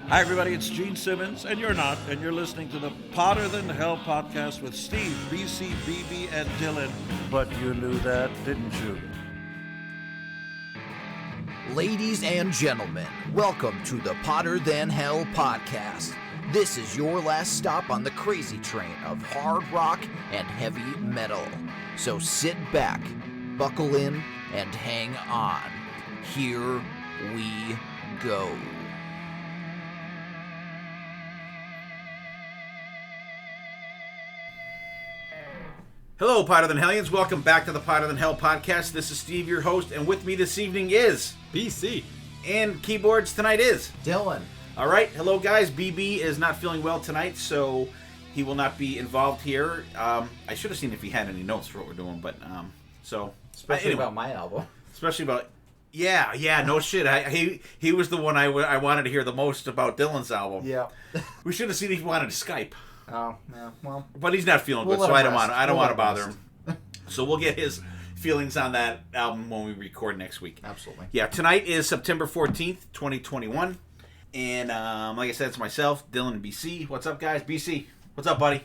Hi, everybody. It's Gene Simmons, and you're not, and you're listening to the Potter Than Hell podcast with Steve, BC, BB, and Dylan. But you knew that, didn't you? Ladies and gentlemen, welcome to the Potter Than Hell podcast. This is your last stop on the crazy train of hard rock and heavy metal. So sit back, buckle in, and hang on. Here we go. Hello, Potter Than Hellions. Welcome back to the Potter Than Hell podcast. This is Steve, your host, and with me this evening is BC. And keyboards tonight is Dylan. All right. Hello, guys. BB is not feeling well tonight, so he will not be involved here. I should have seen if he had any notes for what we're doing, but Especially about my album. Especially about no shit. He was the one I wanted to hear the most about Dylan's album. Yeah. We should have seen if he wanted to Skype. Oh, yeah. Well, but he's not feeling good, so I don't want to bother him. So we'll get his feelings on that album when we record next week. Absolutely. Yeah, tonight is September 14th, 2021. And like I said, it's myself, Dylan, and BC. What's up, guys? BC, what's up, buddy?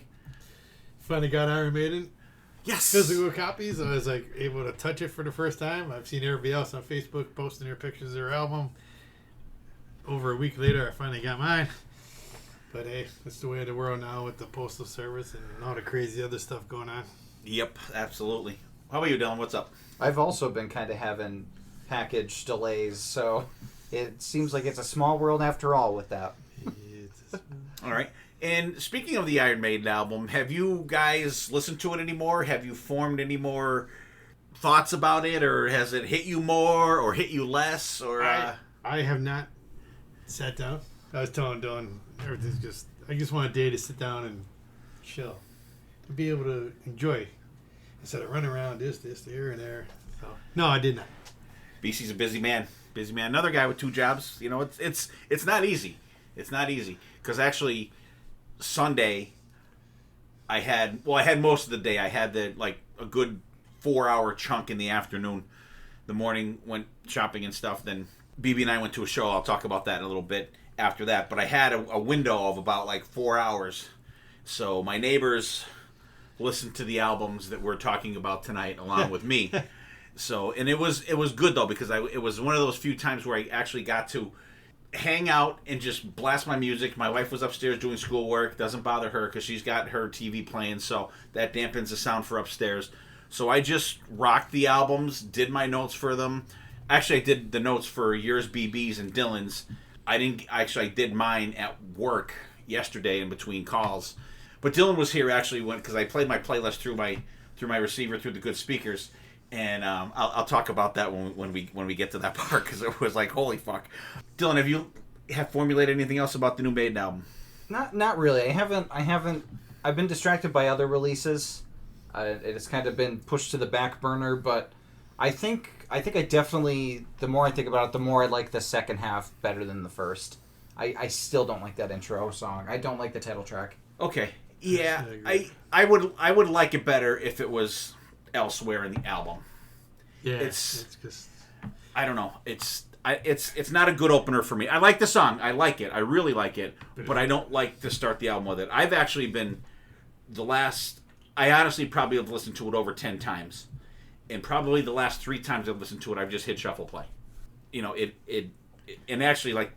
Finally got Iron Maiden. Yes. Physical copies. I was able to touch it for the first time. I've seen everybody else on Facebook posting their pictures of their album. Over a week later, I finally got mine. But hey, it's the way of the world now with the postal service and all the crazy other stuff going on. Yep, absolutely. How about you, Dylan? What's up? I've also been kind of having package delays, so it seems like it's a small world after all with that. All right. And speaking of the Iron Maiden album, have you guys listened to it anymore? Have you formed any more thoughts about it, or has it hit you more or hit you less? Or I have not sat down. I was telling Dylan, everything's I just want a day to sit down and chill. To be able to enjoy instead of running around this, here, and there. So, no, I did not. BC's a busy man. Busy man. Another guy with two jobs. You know, it's not easy. It's not easy. Because actually, Sunday, I had most of the day. I had a good 4-hour chunk in the afternoon. The morning went shopping and stuff. Then BB and I went to a show. I'll talk about that in a little bit after that. But I had a window of about 4 hours. So my neighbors listened to the albums that we're talking about tonight along with me. So, and it was good though, because it was one of those few times where I actually got to hang out and just blast my music. My wife was upstairs doing schoolwork. Doesn't bother her because she's got her TV playing, so that dampens the sound for upstairs. So I just rocked the albums, did my notes for them. Actually, I did the notes for yours, BB's, and Dylan's. I did mine at work yesterday in between calls. But Dylan was here actually because I played my playlist through my receiver through the good speakers, and I'll talk about that when we get to that part, because it was holy fuck. Dylan, have you formulated anything else about the new Maiden album? Not really. I haven't. I've been distracted by other releases. It's kind of been pushed to the back burner, but I think I definitely, the more I think about it, the more I like the second half better than the first. I still don't like that intro song. I don't like the title track. Okay. Yeah, I would like it better if it was elsewhere in the album. Yeah, it's just, I don't know. It's not a good opener for me. I like the song. I like it. I really like it. But I don't like to start the album with it. I've actually been I honestly probably have listened to it over 10 times, and probably the last 3 times I've listened to it, I've just hit shuffle play. You know, and actually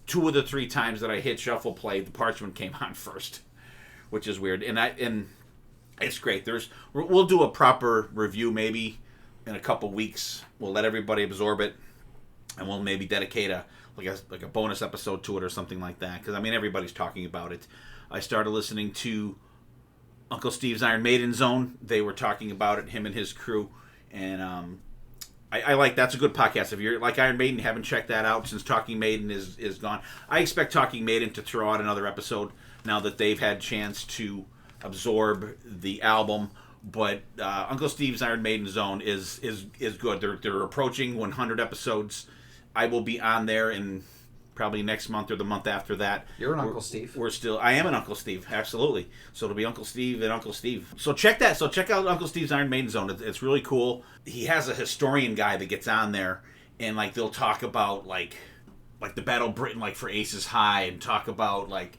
2 of the 3 times that I hit shuffle play, the Parchment came on first, which is weird. And it's great. We'll do a proper review maybe in a couple weeks. We'll let everybody absorb it, and we'll maybe dedicate a bonus episode to it or something like that. Because everybody's talking about it. I started listening to Uncle Steve's Iron Maiden Zone. They were talking about it, him and his crew, and I like that's a good podcast. If you're like Iron Maiden, haven't checked that out since Talking Maiden is gone. I expect Talking Maiden to throw out another episode now that they've had chance to absorb the album. But Uncle Steve's Iron Maiden Zone is good. They're approaching 100 episodes. I will be on there in probably next month or the month after that. You're an Uncle Steve. I am an Uncle Steve, absolutely. So it'll be Uncle Steve and Uncle Steve. So check that. So check out Uncle Steve's Iron Maiden Zone. It's really cool. He has a historian guy that gets on there, and they'll talk about like the Battle of Britain, like for Aces High, and talk about like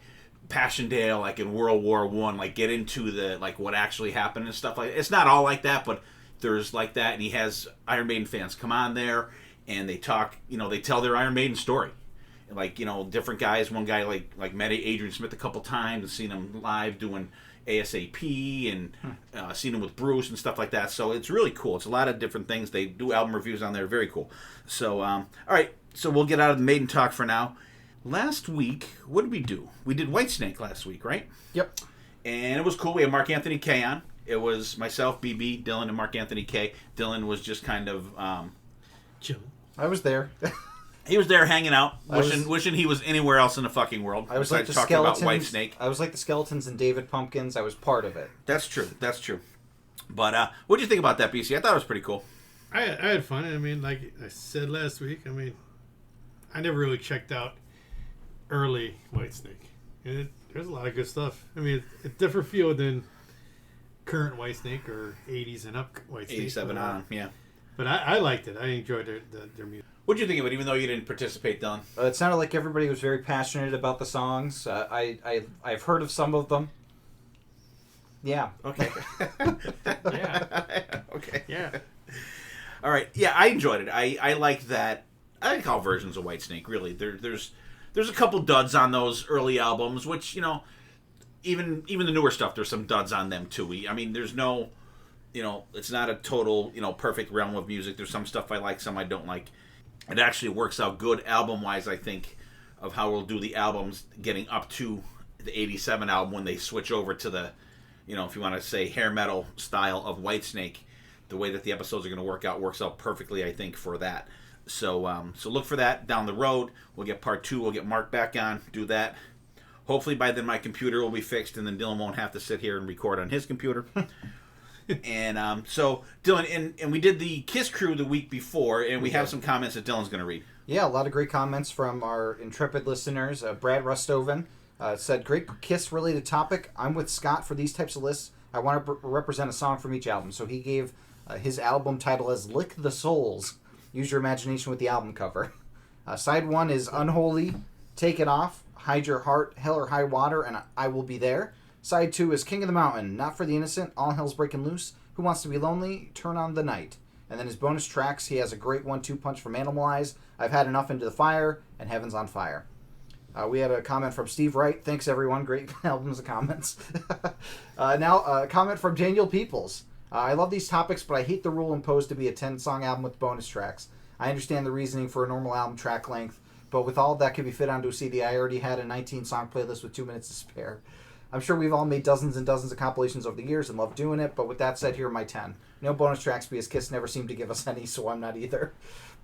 Passchendaele, like in World War One, like get into the like what actually happened and stuff like that. It's not all like that, but there's like that, and he has Iron Maiden fans come on there and they talk, they tell their Iron Maiden story. Like, different guys. One guy like met Adrian Smith a couple times and seen him live doing ASAP and seen him with Bruce and stuff like that. So it's really cool. It's a lot of different things. They do album reviews on there. Very cool. So, all right. So we'll get out of the Maiden talk for now. Last week, what did we do? We did Whitesnake last week, right? Yep. And it was cool. We had Mark Anthony K on. It was myself, BB, Dylan, and Mark Anthony K. Dylan was just kind of... chilling. I was there. He was there hanging out, wishing he was anywhere else in the fucking world. I was like the talking skeletons. about Whitesnake. I was like the skeletons and David Pumpkins. I was part of it. That's true. That's true. But what did you think about that, BC? I thought it was pretty cool. I had fun. I mean, like I said last week, I never really checked out early Whitesnake. And there's a lot of good stuff. I mean, it's a different feel than current Whitesnake or 80s and up Whitesnake. 87 on, yeah. But I liked it. I enjoyed their music. What did you think of it, even though you didn't participate, Dylan? It sounded like everybody was very passionate about the songs. I've heard of some of them. Yeah. Okay. Yeah. Okay. Yeah. All right. Yeah, I enjoyed it. I like that. I like all versions of Whitesnake, really. There's a couple duds on those early albums, which, even the newer stuff, there's some duds on them, too. There's no, it's not a total, perfect realm of music. There's some stuff I like, some I don't like. It actually works out good album-wise, I think, of how we'll do the albums getting up to the 87 album when they switch over to the, if you want to say hair metal style of Whitesnake. The way that the episodes are going to work out works out perfectly, I think, for that. So look for that down the road. We'll get part 2. We'll get Mark back on, do that. Hopefully by then my computer will be fixed and then Dylan won't have to sit here and record on his computer. And so, Dylan, and we did the Kiss Crew the week before, and we have some comments that Dylan's going to read. Yeah, a lot of great comments from our intrepid listeners. Brad Rustoven said, great Kiss-related topic. I'm with Scott for these types of lists. I want to represent a song from each album. So he gave his album title as Lick the Souls. Use your imagination with the album cover. Side 1 is Unholy, Take It Off, Hide Your Heart, Hell or High Water, and I Will Be There. Side 2 is King of the Mountain, Not for the Innocent, All Hell's Breaking Loose, Who Wants to Be Lonely, Turn on the Night. And then his bonus tracks, he has a great 1-2 punch from Animalize, I've Had Enough, Into the Fire, and Heaven's on Fire. We had a comment from Steve Wright. Thanks, everyone. Great albums and comments. Now, a comment from Daniel Peoples. I love these topics, but I hate the rule imposed to be a 10-song album with bonus tracks. I understand the reasoning for a normal album track length, but with all that could be fit onto a CD, I already had a 19-song playlist with 2 minutes to spare. I'm sure we've all made dozens and dozens of compilations over the years and love doing it, but with that said, here are my 10. No bonus tracks because Kiss never seemed to give us any, so I'm not either.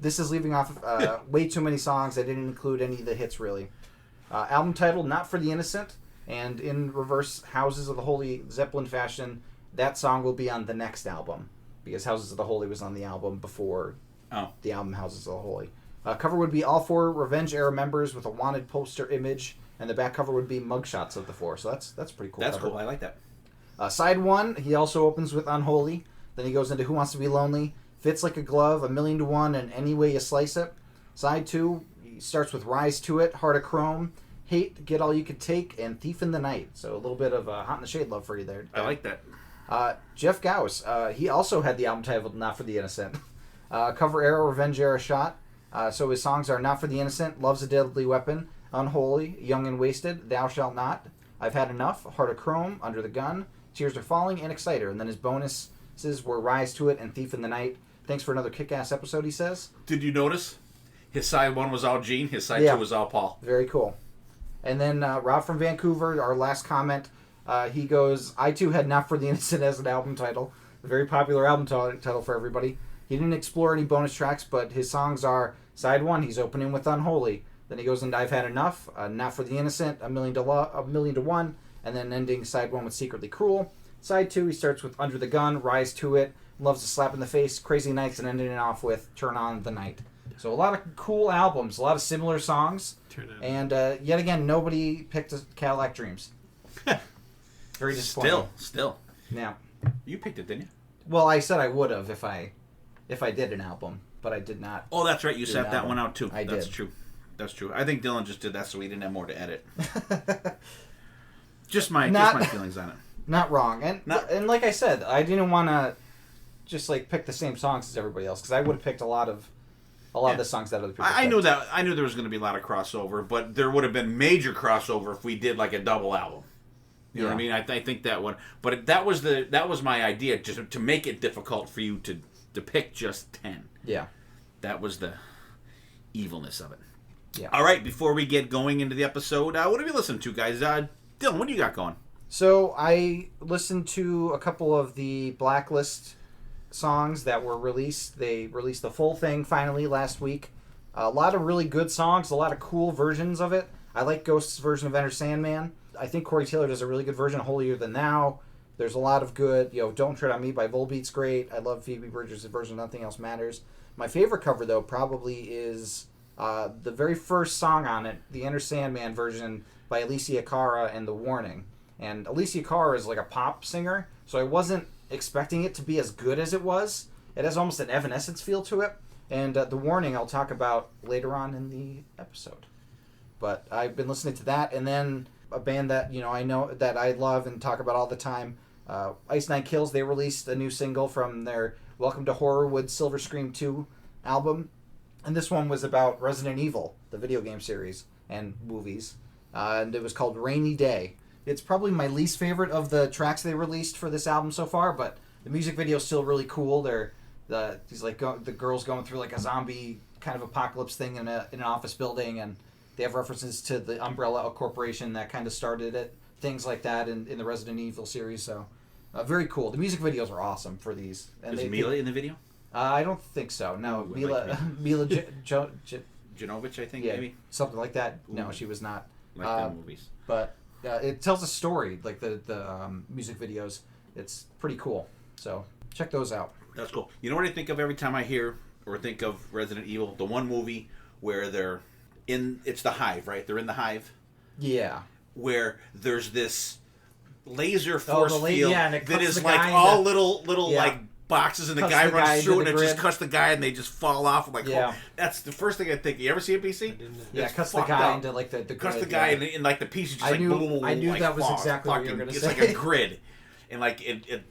This is leaving off way too many songs. I didn't include any of the hits, really. Album title, Not for the Innocent, and in reverse Houses of the Holy Zeppelin fashion, that song will be on the next album, because Houses of the Holy was on the album before the album Houses of the Holy. Cover would be all 4 Revenge-era members with a wanted poster image, and the back cover would be mugshots of the 4. So that's pretty cool. That's cover. cool. I like that. Side 1, he also opens with Unholy. Then he goes into Who Wants to Be Lonely, Fits Like a Glove, A Million to One, and Any Way You Slice It. Side 2, he starts with Rise to It, Heart of Chrome, Hate, Get All You Could Take, and Thief in the Night. So a little bit of Hot in the Shade love for you there. I like that. Jeff Gauss, he also had the album titled Not for the Innocent. Cover era, Revenge era shot. So his songs are Not for the Innocent, Love's a Deadly Weapon, Unholy, Young and Wasted, Thou Shalt Not, I've Had Enough, Heart of Chrome, Under the Gun, Tears Are Falling, and Exciter. And then his bonuses were Rise to It and Thief in the Night. Thanks for another kick-ass episode, he says. Did you notice? His side 1 was all Gene, his side 2 was all Paul. Very cool. And then Rob from Vancouver, our last comment, he goes, I too had Not for the Innocent as an album title. A very popular album title for everybody. He didn't explore any bonus tracks, but his songs are Side 1, he's opening with Unholy. Then he goes into I've Had Enough, Not for the Innocent, A Million to One, and then ending Side 1 with Secretly Cruel. Side 2, he starts with Under the Gun, Rise to It, Loves a Slap in the Face, Crazy Nights, and ending it off with Turn on the Night. So a lot of cool albums, a lot of similar songs, and yet again, nobody picked Cadillac Dreams. Very disappointing. Still. Yeah. You picked it, didn't you? Well, I said I would have if I did an album, but I did not. Oh, that's right. You sat that one out too. I That's did. true. That's true. I think Dylan just did that so he didn't have more to edit. just my feelings on it. Not wrong. And like I said, I didn't want to just like pick the same songs as everybody else, because I would have picked a lot of the songs that other people picked. I knew there was going to be a lot of crossover, but there would have been major crossover if we did like a double album. You know what I mean? I think that would, but that was my idea, just to make it difficult for you to pick just 10. Yeah. That was the evilness of it. Yeah. All right, before we get going into the episode, what have you listened to, guys? Dylan, what do you got going? So I listened to a couple of the Blacklist songs that were released. They released the full thing finally last week. A lot of really good songs, a lot of cool versions of it. I like Ghost's version of Enter Sandman. I think Corey Taylor does a really good version of Holier Than Thou. There's a lot of good, Don't Tread on Me by Volbeat's great. I love Phoebe Bridgers' version of Nothing Else Matters. My favorite cover, though, probably is the very first song on it, the Enter Sandman version by Alicia Cara and The Warning. And Alicia Cara is like a pop singer, so I wasn't expecting it to be as good as it was. It has almost an Evanescence feel to it. And The Warning I'll talk about later on in the episode. But I've been listening to that, and then a band that I know that I love and talk about all the time, Ice Nine Kills. They released a new single from their Welcome to Horrorwood Silver Scream 2 album, and this one was about Resident Evil, the video game series and movies, and it was called Rainy Day. It's probably my least favorite of the tracks they released for this album so far, but the music video is still really cool. The girls going through like a zombie kind of apocalypse thing in an office building, and they have references to the Umbrella Corporation that kind of started it, things like that in the Resident Evil series. So very cool. The music videos are awesome for these. And Is Mila in the video? I don't think so. No, Mila Jovovich, I think, yeah, maybe something like that. Ooh. No, she was not. Like the movies. But it tells a story, like the music videos. It's pretty cool. So check those out. That's cool. You know what I think of every time I hear or think of Resident Evil? The one movie where they're it's the Hive, right? They're in the Hive. Yeah. Where there's this laser force field and that is like all little like boxes, and the guy runs through and it just cuts the guy and they just fall off. I'm like, oh, that's the first thing I think. You ever see a PC? Yeah, cuts the guy into like the cuts the guy and like the pieces just boom. I knew like, that was exactly what you were going to say. It's like a grid. And like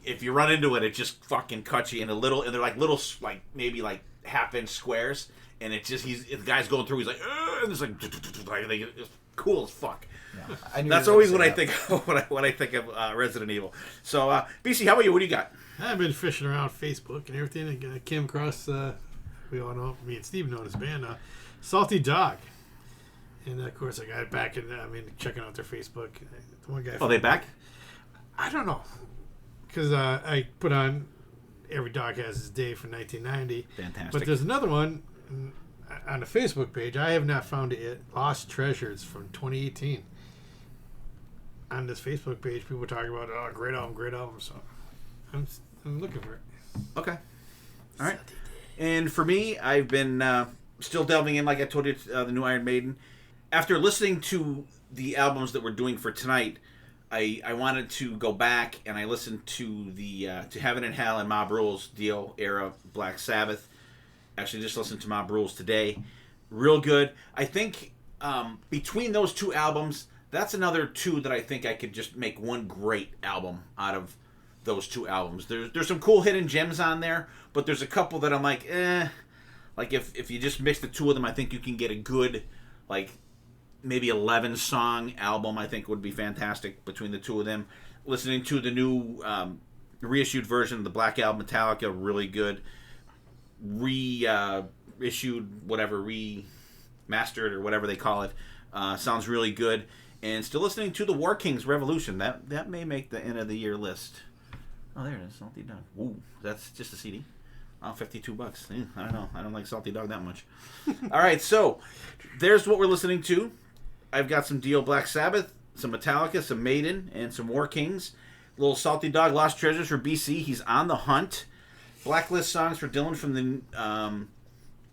if you run into it, it just fucking cuts you in a little, and they're like little, like maybe like half-inch squares, and it just the guy's going through. He's like, and it's like it's cool as fuck. Yeah, that's always what I think of when I think of Resident Evil. So BC, how about you? What do you got? I've been fishing around Facebook and everything, and I came across we all know, me and Steve know this band, Salty Dog. And of course, I got back and checking out their Facebook. The one guy. Oh, they back? I don't know, because I put on Every Dog Has His Day from 1990. Fantastic. But there's another one on the Facebook page. I have not found it yet. Lost Treasures from 2018. On this Facebook page, people talking about great album. So I'm looking for it. Okay. All right. And for me, I've been still delving in, like I told you, the new Iron Maiden. After listening to the albums that we're doing for tonight, I wanted to go back and I listened to the to Heaven and Hell and Mob Rules Dio era Black Sabbath. Actually, just listened to Mob Rules today. Real good. I think between those two albums, that's another two that I think I could just make one great album out of those two albums. There's some cool hidden gems on there, but there's a couple that I'm like, Like if you just mix the two of them, I think you can get a good, like, maybe 11 song album. I think would be fantastic between the two of them. Listening to the new reissued version of the Black Album, Metallica, really good. Reissued, whatever, remastered or whatever they call it, sounds really good. And still listening to the War Kings Revolution. That may make the end of the year list. Oh, there it is, Salty Dog. Ooh, that's just a CD. Oh, $52. I don't know. I don't like Salty Dog that much. All right, so there's what we're listening to. I've got some Dio Black Sabbath, some Metallica, some Maiden, and some War Kings. Little Salty Dog, Lost Treasures for BC. He's on the hunt. Blacklist songs for Dylan from the...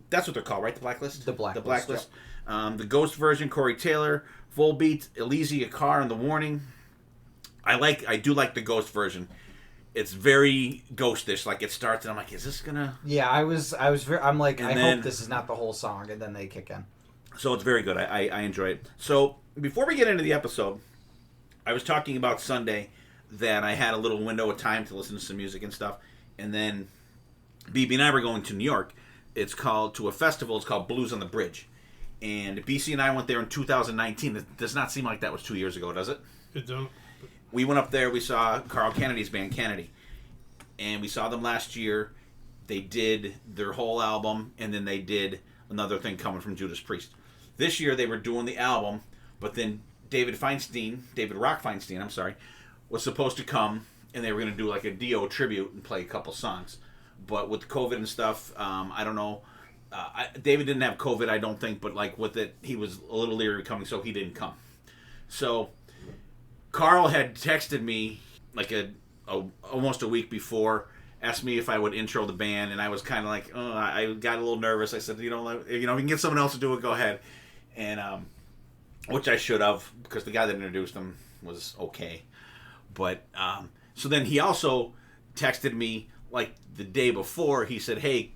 that's what they're called, right? The Blacklist? The Blacklist. The Blacklist. Yep. The Ghost version, Corey Taylor. Volbeat, Elysia Carr, and The Warning. I do like the Ghost version. It's very ghostish. Like, it starts and I'm like, is this gonna... Yeah, I'm like, I hope this is not the whole song, and then they kick in. So it's very good. I enjoy it. So before we get into the episode, I was talking about Sunday that I had a little window of time to listen to some music and stuff. And then BB and I were going to New York. It's called, to a festival. It's called Blues on the Bridge. And BC and I went there in 2019. It does not seem like that was 2 years ago, does it? It don't. We went up there. We saw Carl Kennedy's band, Kennedy. And we saw them last year. They did their whole album. And then they did another thing coming from Judas Priest. This year they were doing the album. But then David Rock Feinstein, was supposed to come. And they were going to do like a Dio tribute and play a couple songs. But with COVID and stuff, I don't know. David didn't have COVID, I don't think, but like with it, he was a little leery coming, so he didn't come. So Carl had texted me like almost a week before, asked me if I would intro the band, and I was kind of like, I got a little nervous. I said, if you can get someone else to do it, go ahead, and which I should have, because the guy that introduced them was okay. But so then he also texted me like the day before. He said, hey,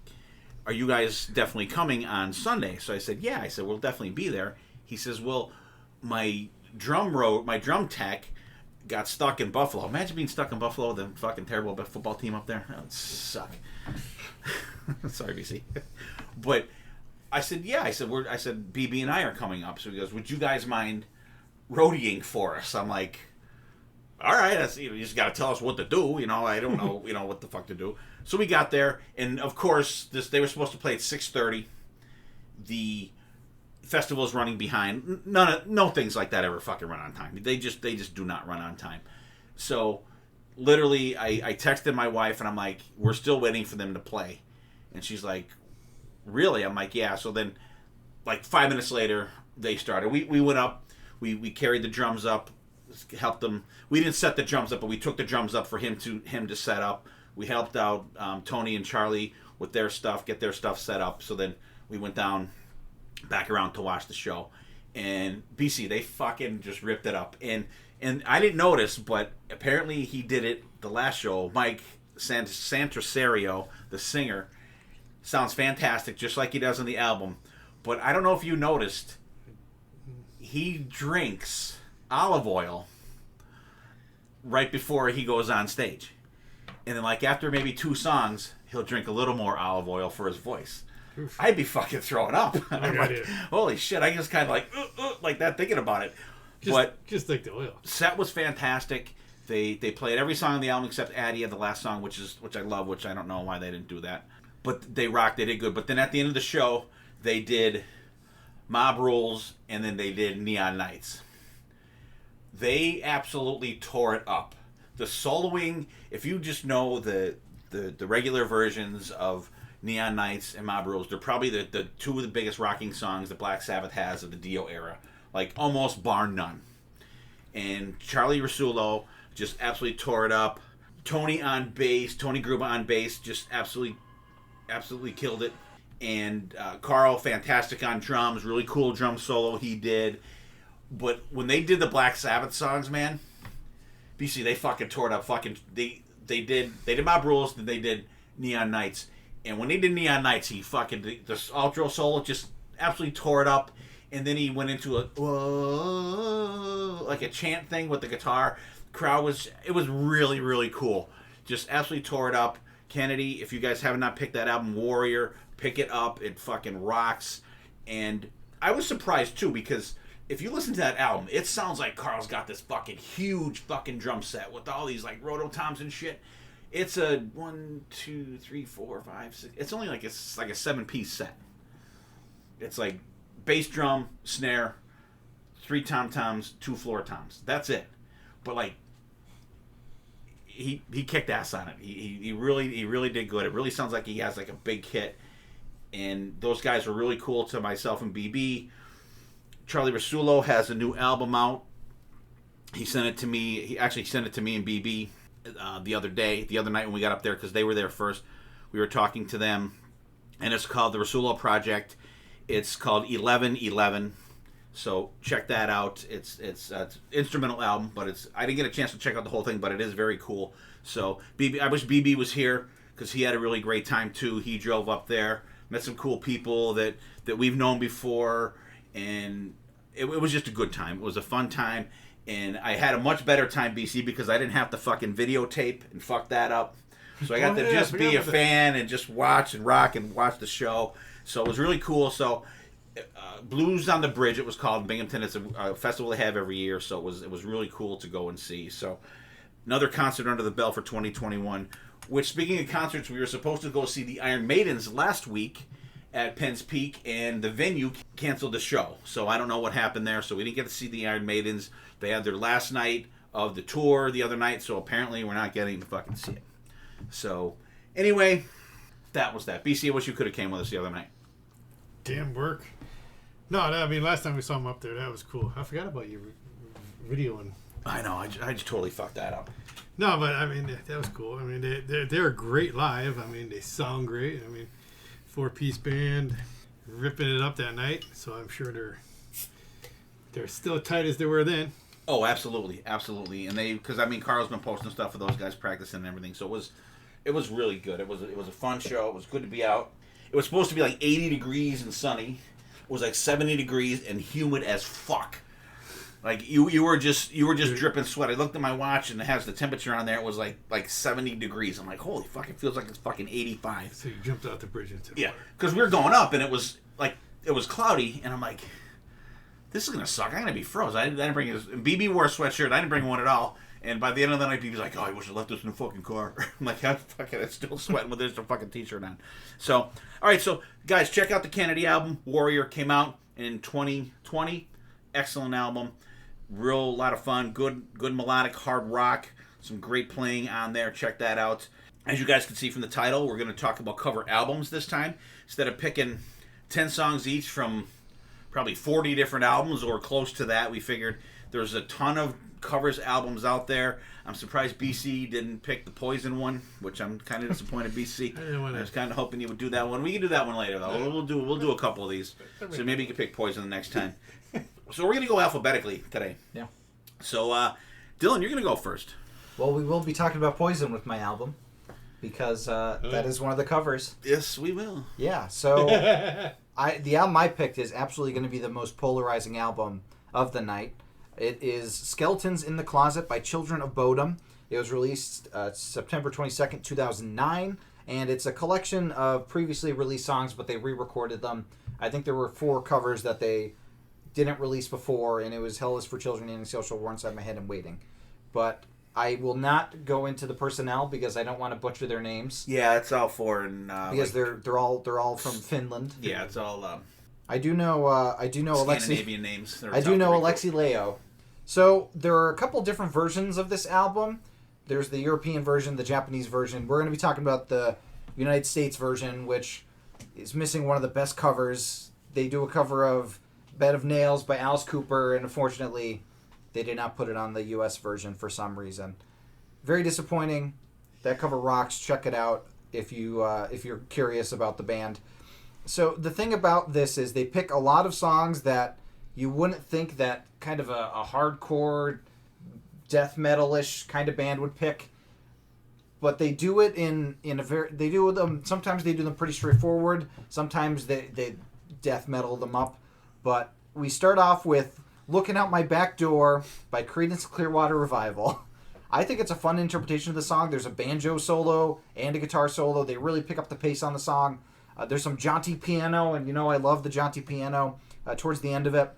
are you guys definitely coming on Sunday? So I said, yeah. I said, we'll definitely be there. He says, well, my drum tech got stuck in Buffalo. Imagine being stuck in Buffalo, the fucking terrible football team up there. That would suck. Sorry, BC. But I said, yeah. I said, BB and I are coming up. So he goes, would you guys mind roadieing for us? I'm like, all right, you just got to tell us what to do. I don't know, what the fuck to do. So we got there, and of course, they were supposed to play at 6:30. The festival is running behind. No things like that ever fucking run on time. They just do not run on time. So literally, I texted my wife, and I'm like, we're still waiting for them to play. And she's like, really? I'm like, yeah. So then, like 5 minutes later, they started. We went up. We carried the drums up. Helped them. We didn't set the drums up, but we took the drums up for him to set up. We helped out Tony and Charlie with their stuff, get their stuff set up. So then we went down back around to watch the show. And BC, they fucking just ripped it up. And I didn't notice, but apparently he did it the last show. Mike Santraserio, the singer, sounds fantastic, just like he does on the album. But I don't know if you noticed, he drinks olive oil right before he goes on stage. And then like after maybe 2 songs, he'll drink a little more olive oil for his voice. Oof. I'd be fucking throwing up. I'm like, holy shit, I just kind of like that thinking about it. Just like the oil. Set was fantastic. They played every song on the album except Addie, the last song, which I love, which I don't know why they didn't do that. But they rocked, they did good. But then at the end of the show, they did Mob Rules, and then they did Neon Nights. They absolutely tore it up. The soloing, if you just know the regular versions of Neon Nights and Mob Rules, they're probably the 2 of the biggest rocking songs that Black Sabbath has of the Dio era. Like, almost bar none. And Charlie Rasulo just absolutely tore it up. Tony Gruba on bass, just absolutely killed it. And Carl, fantastic on drums, really cool drum solo he did. But when they did the Black Sabbath songs, man, BC, they fucking tore it up. They did Mob Rules, then they did Neon Nights. And when they did Neon Nights, he fucking, the outro solo just absolutely tore it up. And then he went into a, whoa, like a chant thing with the guitar. It was really, really cool. Just absolutely tore it up. Kennedy, if you guys have not picked that album, Warrior, pick it up. It fucking rocks. And I was surprised too, because if you listen to that album, it sounds like Carl's got this fucking huge fucking drum set with all these like rototoms and shit. It's a 1, 2, 3, 4, 5, 6. It's only like a 7-piece set. It's like bass drum, snare, 3 tom-toms, 2 floor toms. That's it. But like, he kicked ass on it. He really did good. It really sounds like he has like a big hit. And those guys were really cool to myself and BB. Charlie Rasulo has a new album out. He sent it to me. He actually sent it to me and BB the other night when we got up there, because they were there first. We were talking to them, and it's called the Rasulo Project. It's called 1111. So check that out. It's an instrumental album, but I didn't get a chance to check out the whole thing, but it is very cool. So BB, I wish BB was here, because he had a really great time too. He drove up there, met some cool people that we've known before, and it was just a good time. It was a fun time, and I had a much better time, BC, because I didn't have to fucking videotape and fuck that up. So I got to just be a fan and just watch and rock and watch the show. So it was really cool. So Blues on the Bridge, it was called in Binghamton. It's a festival they have every year, so it was really cool to go and see. So another concert under the belt for 2021. Which, speaking of concerts, we were supposed to go see the Iron Maidens last week at Penn's Peak, and the venue canceled the show. So I don't know what happened there. So we didn't get to see the Iron Maidens. They had their last night of the tour the other night, so apparently we're not getting to fucking see it. So anyway, that was that. BC, I wish you could have came with us the other night. Damn work. No, I mean, last time we saw him up there, that was cool. I forgot about you videoing. I know, I just totally fucked that up. No, but I mean, that was cool. I mean, they're great live. I mean, they sound great. I mean, 4-piece band ripping it up that night. So I'm sure they're still tight as they were then. Oh, absolutely, absolutely. And because I mean, Carl's been posting stuff for those guys practicing and everything. So it was really good. It was a fun show. It was good to be out. It was supposed to be like 80 degrees and sunny. It was like 70 degrees and humid as fuck. Like you were just dripping sweat. I looked at my watch and it has the temperature on there. It was like 70 degrees. I'm like, holy fuck! It feels like it's fucking 85. So you jumped out the bridge into the yeah, water. because we were going up and it was cloudy and I'm like, this is gonna suck. I'm gonna be froze. I didn't bring his. BB wore a sweatshirt. I didn't bring one at all. And by the end of the night, BB's like, oh, I wish I left this in the fucking car. I'm like, I'm still sweating with this fucking t-shirt on. So, all right, so guys, check out the Kennedy album. Warrior came out in 2020. Excellent album. Real lot of fun. Good melodic hard rock. Some great playing on there. Check that out. As you guys can see from the title, we're going to talk about cover albums this time. Instead of picking 10 songs each from probably 40 different albums or close to that, we figured there's a ton of covers albums out there. I'm surprised BC didn't pick the Poison one, which I'm kind of disappointed. BC. I was kind of hoping you would do that one. We can do that one later though. We'll do a couple of these. So maybe you can pick Poison the next time. So we're gonna go alphabetically today. Yeah. So Dylan, you're gonna go first. Well, we will be talking about Poison with my album because that is one of the covers. Yes, we will. Yeah. So the album I picked is absolutely going to be the most polarizing album of the night. It is Skeletons in the Closet by Children of Bodom. It was released September 22nd, 2009, and it's a collection of previously released songs, but they re-recorded them. I think there were 4 covers that they didn't release before, and it was Hell is for Children, Antisocial, War Inside My Head, and Waiting. But I will not go into the personnel because I don't want to butcher their names. Yeah, it's all foreign. Because they're all from Finland. Yeah, it's all I do know Scandinavian names. I do know Alexi Leo. So there are a couple different versions of this album. There's the European version, the Japanese version. We're going to be talking about the United States version, which is missing one of the best covers. They do a cover of Bed of Nails by Alice Cooper, and unfortunately, they did not put it on the U.S. version for some reason. Very disappointing. That cover rocks. Check it out if you're curious about the band. So the thing about this is they pick a lot of songs that you wouldn't think that kind of a hardcore death metal-ish kind of band would pick, but they do it sometimes they do them pretty straightforward, sometimes they death metal them up. But we start off with Looking Out My Back Door by Creedence Clearwater Revival. I think it's a fun interpretation of the song. There's a banjo solo and a guitar solo. They really pick up the pace on the song. There's some jaunty piano, and I love the jaunty piano towards the end of it.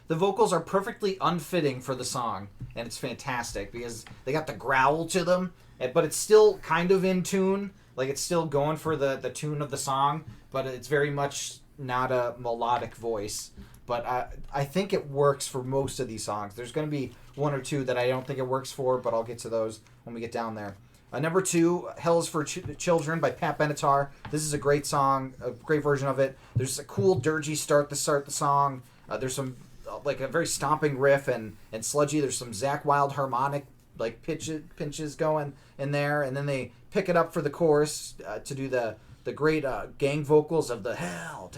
The vocals are perfectly unfitting for the song, and it's fantastic because they got the growl to them, but it's still kind of in tune. Like, it's still going for the tune of the song, but it's very much not a melodic voice. But I think it works for most of these songs. There's going to be 1 or 2 that I don't think it works for, but I'll get to those when we get down there. Number 2, Hell is for Children by Pat Benatar. This is a great song, a great version of it. There's a cool dirgy start to start the song. There's some like a very stomping riff and sludgy. There's some Zakk Wylde harmonic like pinches going in there, and then they pick it up for the chorus to do the great gang vocals of the Hell.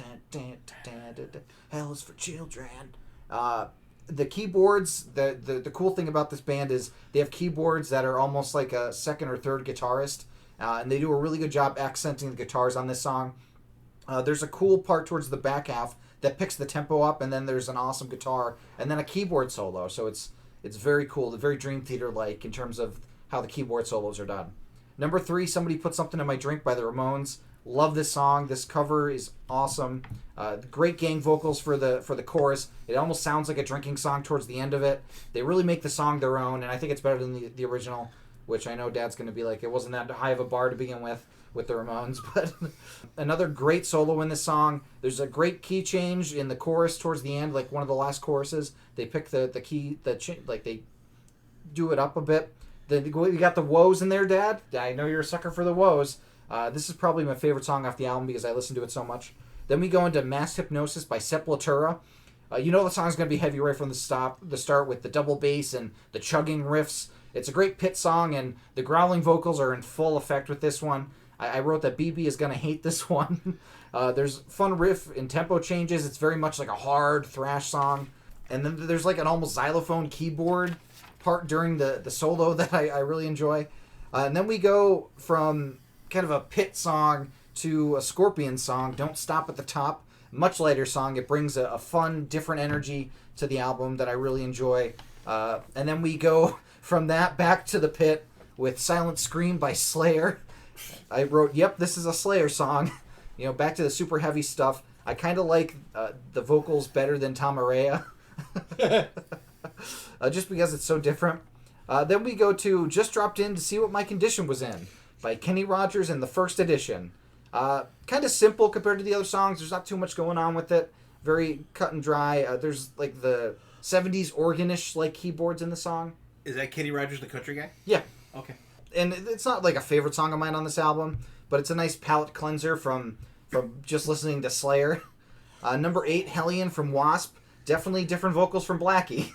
Hell is for Children. The keyboards, the cool thing about this band is they have keyboards that are almost like a second or third guitarist, and they do a really good job accenting the guitars on this song. There's a cool part towards the back half that picks the tempo up, and then there's an awesome guitar, and then a keyboard solo. So it's very cool, very Dream Theater-like in terms of how the keyboard solos are done. Number 3, Somebody Put Something in My Drink by the Ramones. Love this song. This cover is awesome. Great gang vocals for the chorus. It almost sounds like a drinking song towards the end of it. They really make the song their own, and I think it's better than the original, which I know Dad's going to be like, it wasn't that high of a bar to begin with the Ramones. But another great solo in this song. There's a great key change in the chorus towards the end, like one of the last choruses. They pick the key, like they do it up a bit. You got the woes in there, Dad. I know you're a sucker for the woes. This is probably my favorite song off the album because I listen to it so much. Then we go into Mass Hypnosis by Sepultura. You know the song's going to be heavy right from the start with the double bass and the chugging riffs. It's a great pit song, and the growling vocals are in full effect with this one. I wrote that BB is going to hate this one. There's fun riff and tempo changes. It's very much like a hard thrash song. And then there's like an almost xylophone keyboard part during the solo that I really enjoy. And then we go from kind of a pit song to a Scorpion song, Don't Stop at the Top. Much lighter song. It brings a fun, different energy to the album that I really enjoy. And then we go from that back to the pit with Silent Scream by Slayer. I wrote, yep, this is a Slayer song. Back to the super heavy stuff. I kind of like the vocals better than Tamarea. Just because it's so different. Then we go to Just Dropped In to See What My Condition Was In by Kenny Rogers in the first edition. Kind of simple compared to the other songs. There's not too much going on with it. Very cut and dry. There's like the 70s organish like keyboards in the song. Is that Kenny Rogers, the country guy? Yeah. Okay. And it's not like a favorite song of mine on this album, but it's a nice palate cleanser from just listening to Slayer. Number 8, Hellion from Wasp. Definitely different vocals from Blackie.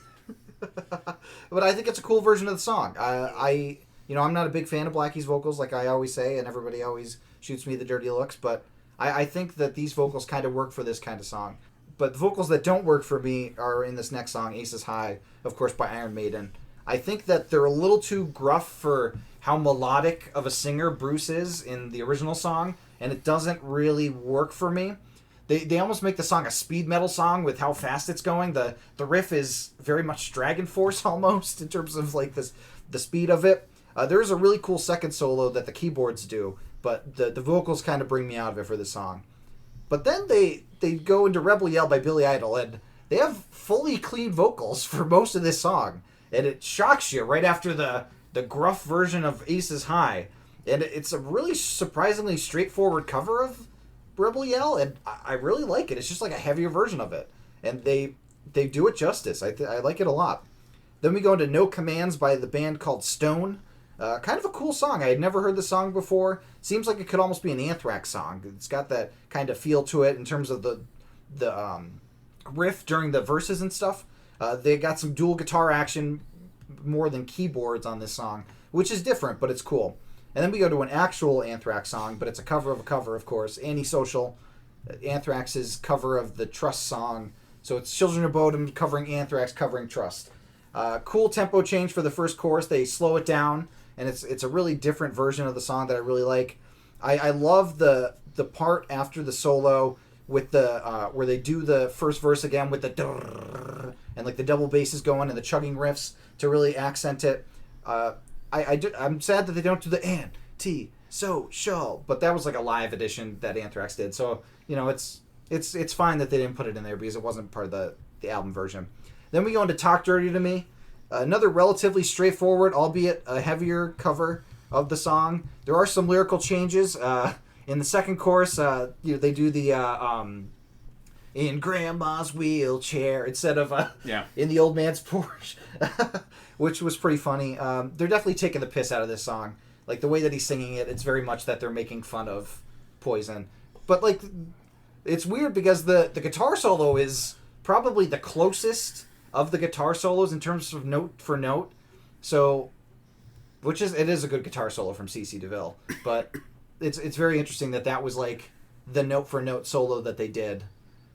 But I think it's a cool version of the song. I'm not a big fan of Blackie's vocals, like I always say, and everybody always shoots me the dirty looks, but I think that these vocals kind of work for this kind of song. But the vocals that don't work for me are in this next song, Aces High, of course, by Iron Maiden. I think that they're a little too gruff for how melodic of a singer Bruce is in the original song, and it doesn't really work for me. They almost make the song a speed metal song with how fast it's going. The riff is very much Dragon Force almost in terms of like the speed of it. There's a really cool second solo that the keyboards do, but the vocals kind of bring me out of it for this song. But then they go into Rebel Yell by Billy Idol, and they have fully clean vocals for most of this song. And it shocks you right after the gruff version of Aces High. And it's a really surprisingly straightforward cover of Rebel Yell, and I really like it. It's just like a heavier version of it. And they do it justice. I like it a lot. Then we go into No Commands by the band called Stone. Kind of a cool song. I had never heard the song before. Seems like it could almost be an Anthrax song. It's got that kind of feel to it in terms of the riff during the verses and stuff. They got some dual guitar action more than keyboards on this song, which is different, but it's cool. And then we go to an actual Anthrax song, but it's a cover of a cover, of course. Antisocial, Anthrax's cover of the Trust song. So it's Children of Bodom covering Anthrax, covering Trust. Cool tempo change for the first chorus. They slow it down, and it's a really different version of the song that I really like. I love the part after the solo with the where they do the first verse again with the and like the double basses going and the chugging riffs to really accent it. I'm sad that they don't do the anti-social, but that was like a live edition that Anthrax did. So it's fine that they didn't put it in there because it wasn't part of the album version. Then we go into Talk Dirty to Me, another relatively straightforward, albeit a heavier cover of the song. There are some lyrical changes. In the second chorus, they do the in Grandma's wheelchair instead of in the old man's Porsche, which was pretty funny. They're definitely taking the piss out of this song. Like the way that he's singing it, it's very much that they're making fun of Poison. But like, it's weird because the guitar solo is probably the closest of the guitar solos in terms of note for note. So, it is a good guitar solo from C.C. DeVille, but it's very interesting that was like the note for note solo that they did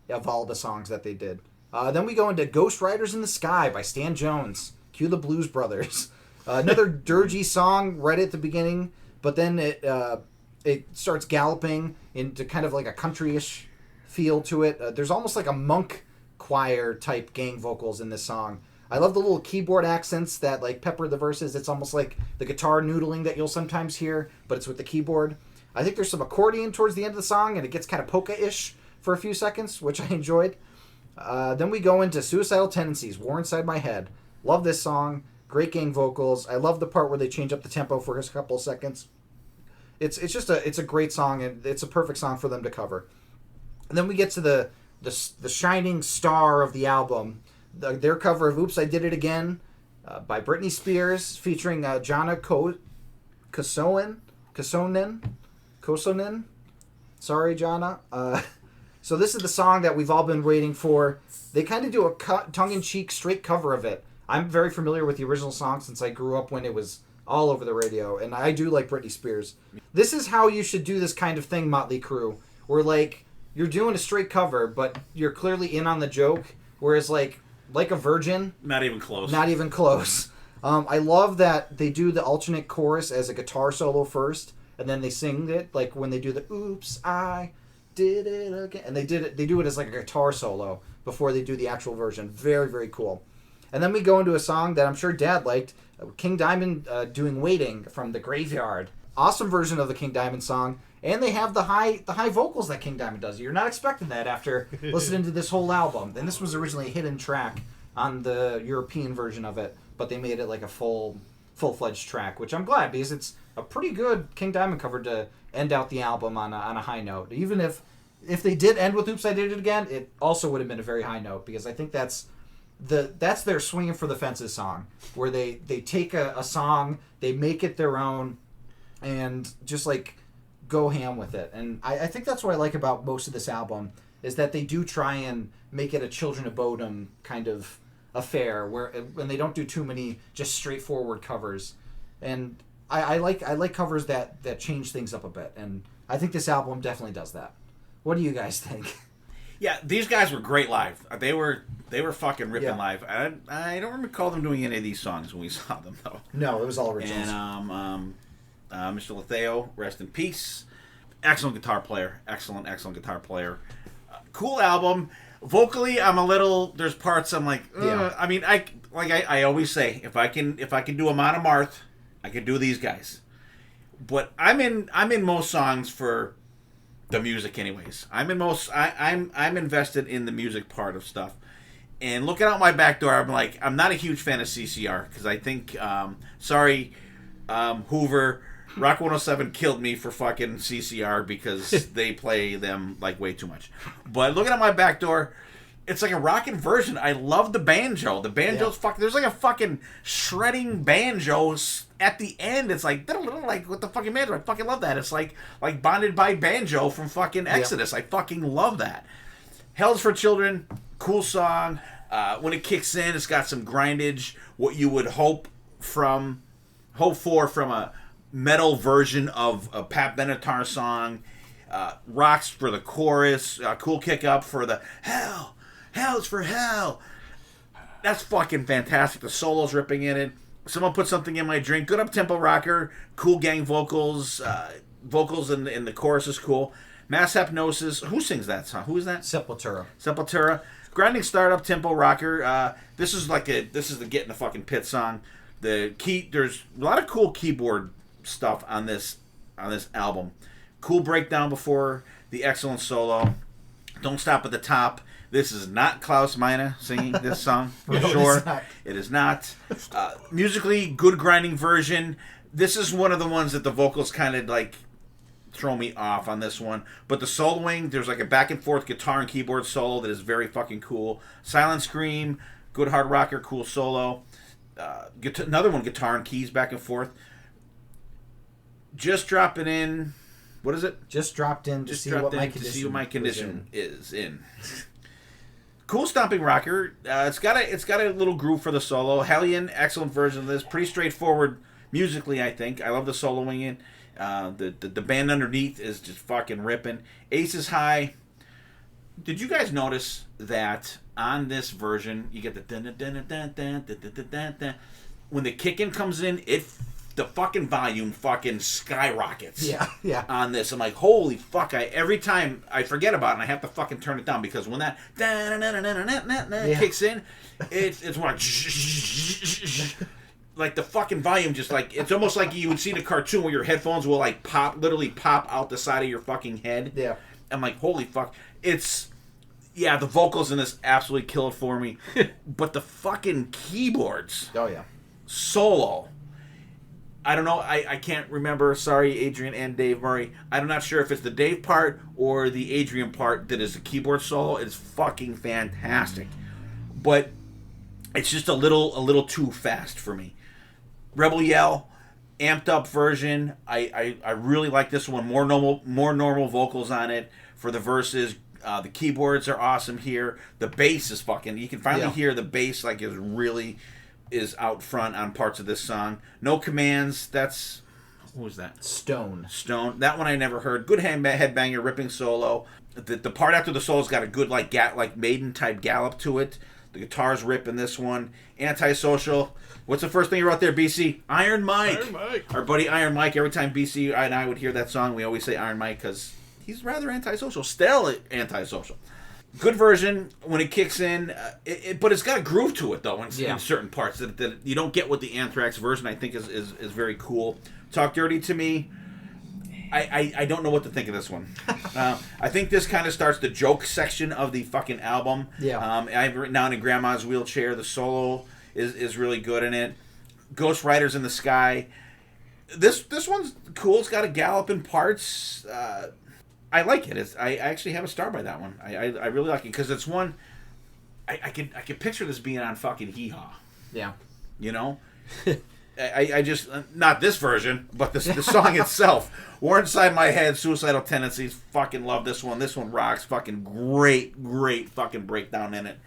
of all the songs that they did. Then we go into Ghost Riders in the Sky by Stan Jones. Cue the Blues Brothers. Another dirgy song right at the beginning, but then it starts galloping into kind of like a country-ish feel to it. There's almost like a monk choir type gang vocals in this song. I love the little keyboard accents that like pepper the verses. It's almost like the guitar noodling that you'll sometimes hear, but it's with the keyboard. I think there's some accordion towards the end of the song, and it gets kind of polka-ish for a few seconds, which I enjoyed. Then we go into Suicidal Tendencies, War Inside My Head. Love this song. Great gang vocals. I love the part where they change up the tempo for a couple of seconds. It's a great song, and it's a perfect song for them to cover. And then we get to the shining star of the album, their cover of "Oops, I Did It Again" by Britney Spears, featuring Jana Kosonen. Sorry, Jana. So this is the song that we've all been waiting for. They kind of do a tongue-in-cheek straight cover of it. I'm very familiar with the original song since I grew up when it was all over the radio, and I do like Britney Spears. This is how you should do this kind of thing, Motley Crue, where like you're doing a straight cover, but you're clearly in on the joke, whereas like a Virgin, Not even close. not even close. I love that they do the alternate chorus as a guitar solo first, and then they sing it like when they do the "Oops, I Did It Again," and they do it as like a guitar solo before they do the actual version. Very, very cool. And then we go into a song that I'm sure Dad liked, King Diamond doing "Waiting" from The Graveyard. Awesome version of the King Diamond song, and they have the high vocals that King Diamond does. You're not expecting that after listening to this whole album. And this was originally a hidden track on the European version of it, but they made it like a full-fledged track, which I'm glad, because it's a pretty good King Diamond cover to end out the album on a high note. Even if they did end with "Oops, I Did It Again," it also would have been a very high note, because I think that's their swinging for the fences song, where they take a song, they make it their own, and just like go ham with it. And I think that's what I like about most of this album, is that they do try and make it a Children of Bodom kind of affair, when they don't do too many just straightforward covers. And I like covers that change things up a bit, and I think this album definitely does that. What do you guys think? Yeah, these guys were great live. They were fucking ripping Yeah. live. I don't recall them doing any of these songs when we saw them though. No, it was all originals. And Mr. Letheo, rest in peace. Excellent guitar player. Excellent guitar player. Cool album. Vocally, I'm a little. There's parts I'm like. Yeah. I mean, I always say, if I can do Amon Amarth, I can do these guys. But I'm in most songs for the music, anyways. I'm invested in the music part of stuff. And looking out my back door, I'm like, I'm not a huge fan of CCR, because I think, Hoover, Rock 107 killed me for fucking CCR, because they play them like way too much. But looking at my back door, it's like a rockin' version. I love the banjo. The banjo's fucking. There's like a fucking shredding banjo at the end. It's like what the fucking banjo. I fucking love that. It's like Bonded by Banjo from fucking Exodus. I fucking love that. Hell's for Children, cool song. When it kicks in, it's got some grindage. What you would hope for from a metal version of a Pat Benatar song. Rocks for the chorus. Cool kick up for the Hell's for Hell. That's fucking fantastic. The solo's ripping in it. Someone put something in my drink. Good up-tempo rocker. Cool gang vocals. Vocals in the chorus is cool. Mass Hypnosis. Who sings that song? Who is that? Sepultura. Grinding start up-tempo rocker. This is the Get in the Fucking Pit song. There's a lot of cool keyboard stuff on this album. Cool breakdown before the excellent solo. Don't Stop at the Top. This is not Klaus Meine singing this song, for sure. It is not. Musically, good grinding version. This is one of the ones that the vocals kind of like throw me off on this one. But the soloing, there's like a back and forth guitar and keyboard solo that is very fucking cool. Silent Scream, good hard rocker, cool solo. Another one, guitar and keys back and forth. Just dropping in. What is it? Just dropped in to see what my condition is in. Cool stomping rocker. It's got a little groove for the solo. Hellion, excellent version of this. Pretty straightforward musically, I think. I love the soloing in. The band underneath is just fucking ripping. Ace is high. Did you guys notice that on this version you get the dun dun dun dun dun dun dun dun dun? When the kick in comes in, it the fucking volume fucking skyrockets. Yeah. On this, I'm like, holy fuck! Every time I forget about it, and I have to fucking turn it down because when that kicks in, it's more like the fucking volume just like it's almost like you would see in a cartoon where your headphones will like literally pop out the side of your fucking head. Yeah. I'm like, holy fuck! The vocals in this absolutely kill it for me, but the fucking keyboards. Oh yeah. Solo. I don't know. I can't remember. Sorry, Adrian and Dave Murray. I'm not sure if it's the Dave part or the Adrian part that is the keyboard solo. It's fucking fantastic, but it's just a little too fast for me. Rebel Yell, amped up version. I really like this one. More normal vocals on it for the verses. The keyboards are awesome here. The bass is fucking. You can finally hear the bass like is out front on parts of this song. No Commands. That's what was that? Stone. That one I never heard. Good headbanger, ripping solo. The part after the solo's got a good like Maiden type gallop to it. The guitars rip in this one. Antisocial. What's the first thing you wrote there, BC? Iron Mike. Iron Mike. Our buddy Iron Mike. Every time BC and I would hear that song, we always say Iron Mike because he's rather antisocial. Still antisocial. Good version when it kicks in, but it's got a groove to it though in certain parts that you don't get with the Anthrax version. I think is very cool. Talk Dirty to Me. I don't know what to think of this one. I think this kind of starts the joke section of the fucking album. Yeah. I've written down In Grandma's Wheelchair. The solo is really good in it. Ghost Riders in the Sky. This one's cool. It's got a gallop in parts. I like it. I actually have a star by that one. I really like it because it's one. I could picture this being on fucking Hee Haw. Yeah. You know. I just not this version, but the song itself. War Inside My Head, Suicidal Tendencies. Fucking love this one. This one rocks. Fucking great fucking breakdown in it.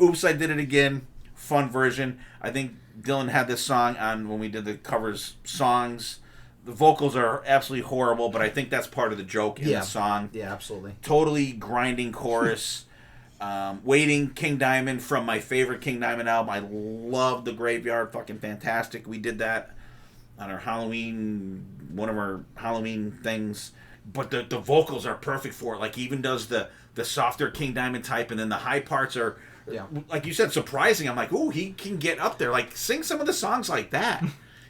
Oops, I Did It Again. Fun version. I think Dylan had this song on when we did the covers songs. The vocals are absolutely horrible, but I think that's part of the joke in the song. Yeah, absolutely. Totally grinding chorus. Waiting, King Diamond from my favorite King Diamond album. I love The Graveyard. Fucking fantastic. We did that on our one of our Halloween things. But the vocals are perfect for it. Like, he even does the softer King Diamond type, and then the high parts are, like you said, surprising. I'm like, ooh, he can get up there. Like, sing some of the songs like that,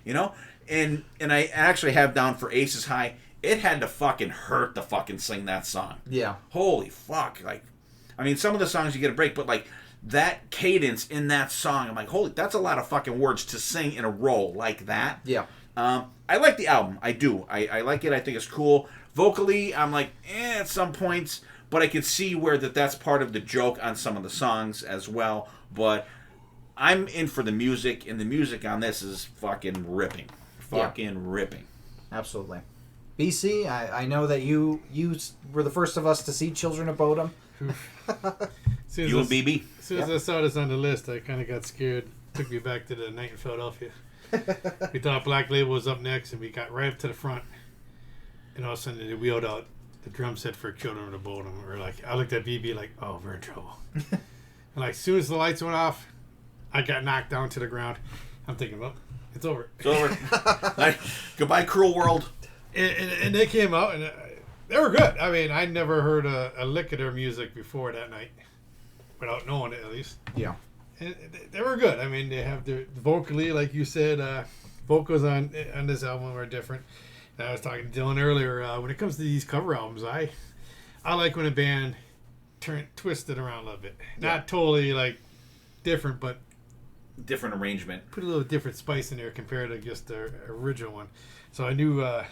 you know? And I actually have down for Aces High, it had to fucking hurt to fucking sing that song. Yeah. Holy fuck. Like, I mean, some of the songs you get a break, but like that cadence in that song, I'm like, holy, that's a lot of fucking words to sing in a row like that. Yeah. I like the album. I do. I like it. I think it's cool. Vocally, I'm like, at some points, but I could see where that's part of the joke on some of the songs as well. But I'm in for the music, and the music on this is fucking ripping. Ripping. Absolutely. BC, I know that you were the first of us to see Children of Bodom. You and BB. As soon as I saw this on the list, I kind of got scared. Took me back to the night in Philadelphia. We thought Black Label was up next, and we got right up to the front. And all of a sudden, they wheeled out the drum set for Children of Bodom. We're like, I looked at BB like, oh, we're in trouble. And like, as soon as the lights went off, I got knocked down to the ground. I'm thinking, well, it's over. It's over. Like, goodbye, cruel world. And they came out, and they were good. I mean, I never heard a lick of their music before that night, without knowing it at least. Yeah. And they were good. I mean, they have their vocally, like you said, vocals on this album are different. And I was talking to Dylan earlier. When it comes to these cover albums, I like when a band twist it around a little bit. Not totally like different, but different arrangement. Put a little different spice in there compared to just the original one. So I knew I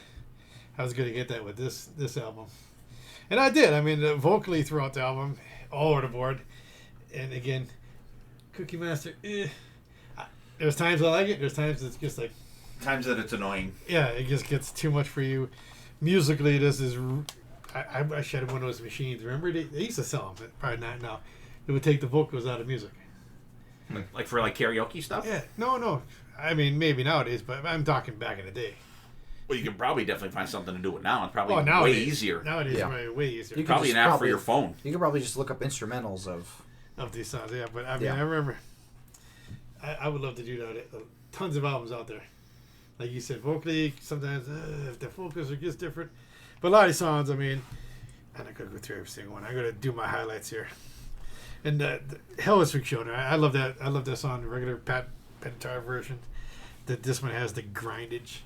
was going to get that with this album. And I did. I mean, vocally throughout the album, all over the board. And again, Cookie Master, there's times I like it. There's times it's just like... Times that it's annoying. Yeah, it just gets too much for you. Musically, this is... I wish I had one of those machines. Remember? They used to sell them. Probably not now. They would take the vocals out of music. Like for like karaoke stuff? Yeah. No. I mean, maybe nowadays, but I'm talking back in the day. Well, you can probably definitely find something to do it now. It's probably nowadays, way easier. Nowadays, way easier. You probably an app for your phone. You can probably just look up instrumentals of these songs. Yeah, but I mean, I remember. I would love to do that. Tons of albums out there. like you said, vocally sometimes if the focus are just different. But a lot of these songs, I mean, I'm not gonna go through every single one. I'm gonna do my highlights here. And the Hell is Freak Shoulder. I love that. I love that song, the regular Pat Benatar version. That this one has the grindage,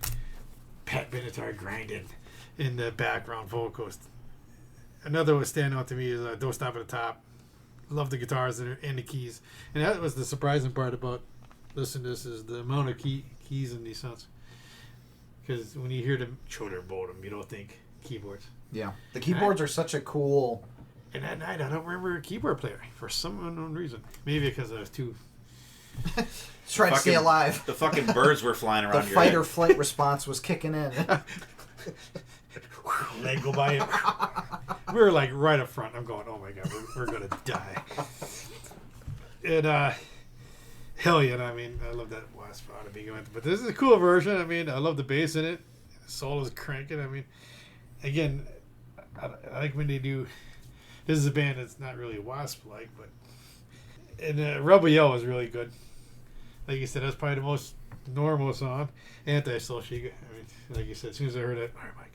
Pat Benatar grinding in the background vocals. Another one standing out to me is Don't Stop at the Top. Love the guitars and the keys. And that was the surprising part about listening to this is the amount of keys in these songs. Because when you hear the Children of Bodom, you don't think keyboards. Yeah. The keyboards are such a cool... And that night, I don't remember a keyboard player for some unknown reason. Maybe because I was too... Trying to stay alive. The fucking birds were flying around The your fight head. or flight response was kicking in. Leg go by it. We were like right up front. I'm going, oh my god, we're gonna die. And hell yeah, I mean, I love that last spot to begin with. But this is a cool version. I mean, I love the bass in it. The solo's cranking. I mean, again, I like when they do. This is a band that's not really Wasp-like, but and Rebel Yell is really good. Like you said, that's probably the most normal song. Anti-Social. I mean, like you said, as soon as I heard it, all right, Mike.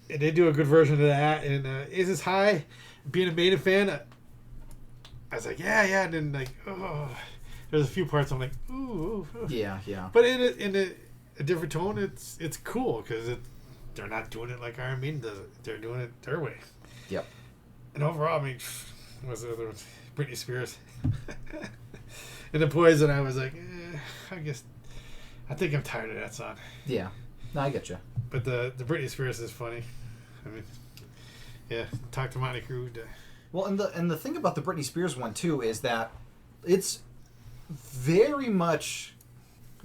And they do a good version of that. And Is This High? Being a Maiden fan, I was like, yeah. And then like, oh, there's a few parts I'm like, ooh. Yeah. But in a different tone, it's cool because they're not doing it like Iron Maiden does it. They're doing it their way. Yep. And overall, I mean, what's the other one? Britney Spears. And the Poison, I was like, I think I'm tired of that song. Yeah. No, I get you. But the Britney Spears is funny. I mean, yeah, Talk to Monty Crew. Well, and the thing about the Britney Spears one too is that it's very much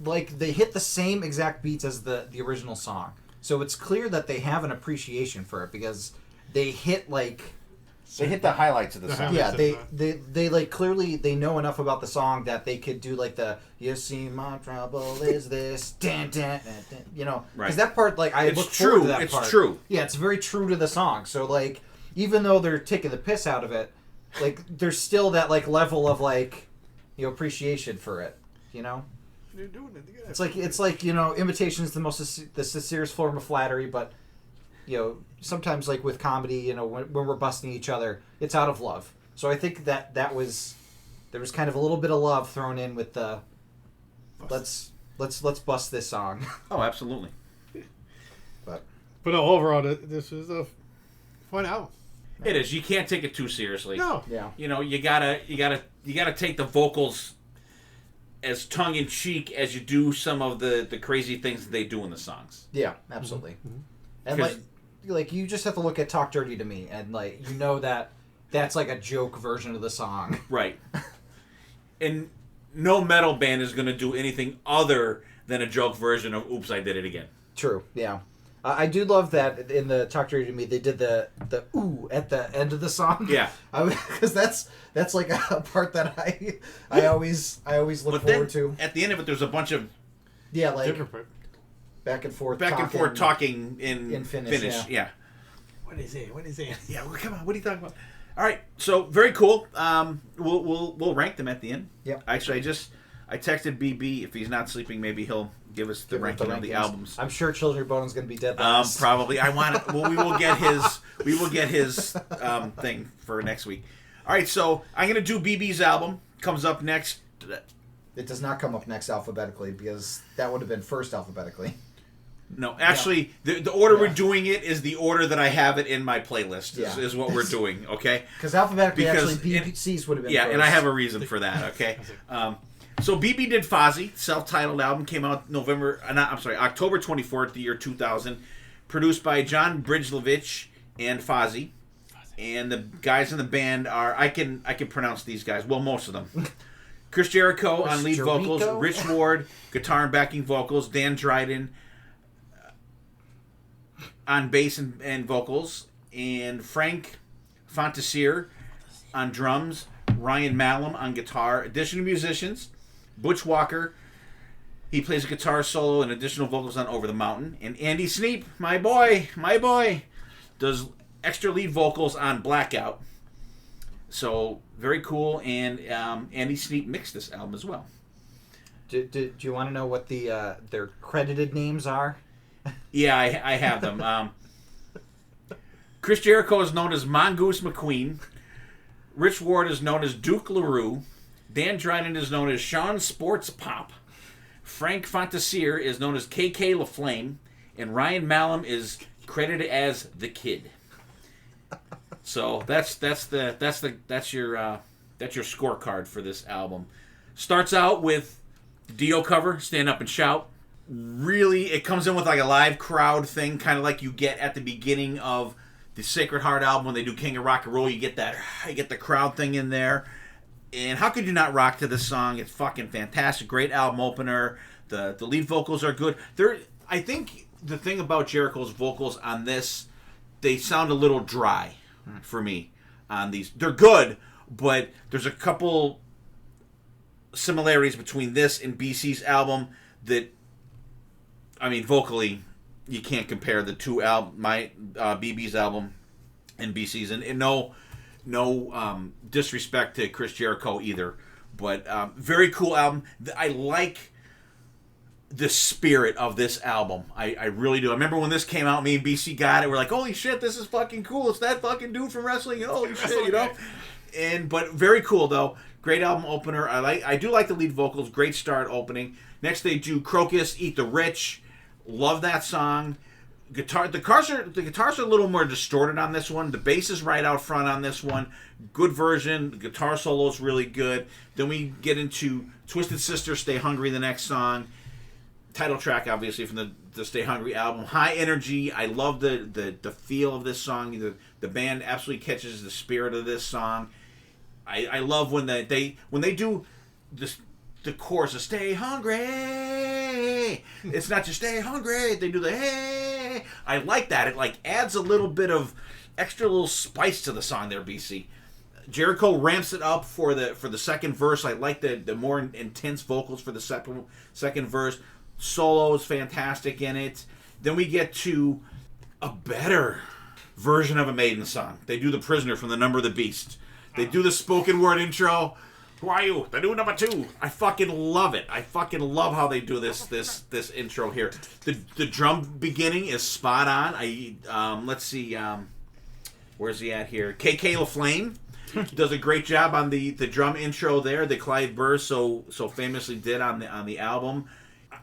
like they hit the same exact beats as the original song. So it's clear that they have an appreciation for it because they hit like They hit the highlights of the song. yeah, they like clearly they know enough about the song that they could do like the "You see my trouble is this," dan, dan, dan, dan, you know, because that part like I look forward to that part. It's true. Yeah, it's very true to the song. So like even though they're taking the piss out of it, like there's still that like level of like appreciation for it. You know, They're doing it together. it's like imitation is the sincerest form of flattery, but sometimes like with comedy, when we're busting each other, it's out of love. So I think there was kind of a little bit of love thrown in with the let's bust this song. Oh, absolutely. But no, overall, this is a fun album. It is. You can't take it too seriously. No. Yeah. You gotta take the vocals as tongue in cheek as you do some of the crazy things that they do in the songs. Yeah, absolutely. Mm-hmm. And like you just have to look at "Talk Dirty to Me" and like that's like a joke version of the song. Right. And no metal band is going to do anything other than a joke version of "Oops, I Did It Again." True. Yeah. I do love that in the "Talk Dirty to Me" they did the ooh at the end of the song. Yeah. Because that's like a part that I always look forward to. At the end of it, there's a bunch of Different part. back and forth talking in Finnish. Yeah. What is it? Yeah. Well, come on. What are you talking about? All right. So very cool. We'll rank them at the end. Yeah. Actually, I texted BB. If he's not sleeping, maybe he'll give us the ranking of the albums. I'm sure Children of Bodom is going to be dead last. Probably. I want it. Well, we will get his thing for next week. All right. So I'm gonna do BB's album. Comes up next. It does not come up next alphabetically because that would have been first alphabetically. No, actually, the order we're doing it is the order that I have it in my playlist. Yeah. Is what we're doing. Okay. Because alphabetically, actually, BBC's would have been first. And I have a reason for that. Okay. So BB did Fozzy, self-titled album, came out October 24th, the year 2000, produced by John Bridgelevich and Fozzy, and the guys in the band are I can pronounce these guys, well, most of them. Chris Jericho on lead vocals, Rich Ward guitar and backing vocals, Dan Dryden on bass and vocals, and Frank Fontasier on drums, Ryan Malum on guitar. Additional musicians: Butch Walker, he plays a guitar solo and additional vocals on Over the Mountain. And Andy Sneap, my boy, does extra lead vocals on Blackout. So, very cool. And Andy Sneap mixed this album as well. Do you want to know what their credited names are? Yeah, I have them. Chris Jericho is known as Mongoose McQueen. Rich Ward is known as Duke LaRue. Dan Dryden is known as Sean Sports Pop. Frank Fontasier is known as KK LaFlame. And Ryan Malum is credited as the Kid. So that's your scorecard for this album. Starts out with Dio cover, Stand Up and Shout. Really, it comes in with like a live crowd thing, kind of like you get at the beginning of the Sacred Heart album when they do King of Rock and Roll. You get the crowd thing in there. And how could you not rock to this song? It's fucking fantastic. Great album opener. The lead vocals are good. I think the thing about Jericho's vocals on this, they sound a little dry for me on these. They're good, but there's a couple similarities between this and BC's album that, I mean, vocally, you can't compare the two BB's album and BC's, and no disrespect to Chris Jericho either, but very cool album. I like the spirit of this album. I really do. I remember when this came out, me and BC got it. We're like, holy shit, this is fucking cool. It's that fucking dude from wrestling. Holy shit, you know? But very cool though. Great album opener. I do like the lead vocals. Great start opening. Next they do Crocus, Eat the Rich. Love that song. The guitars are a little more distorted on this one. The bass is right out front on this one. Good version. The guitar solo is really good. Then we get into Twisted Sister, Stay Hungry, the next song. Title track, obviously, from the Stay Hungry album. High energy. I love the feel of this song. The band absolutely catches the spirit of this song. I love when they do this. The chorus of Stay Hungry. It's not just Stay Hungry. They do the hey. I like that. It like adds a little bit of extra little spice to the song there, BC. Jericho ramps it up for the second verse. I like the more intense vocals for the second verse. Solo is fantastic in it. Then we get to a better version of a Maiden song. They do The Prisoner from The Number of the Beast. They do the spoken word intro. Who are you? The new number 2. I fucking love it. I fucking love how they do this intro here. The drum beginning is spot on. Let's see. Where's he at here? KK LaFlame does a great job on the drum intro there that Clive Burr so famously did on the album.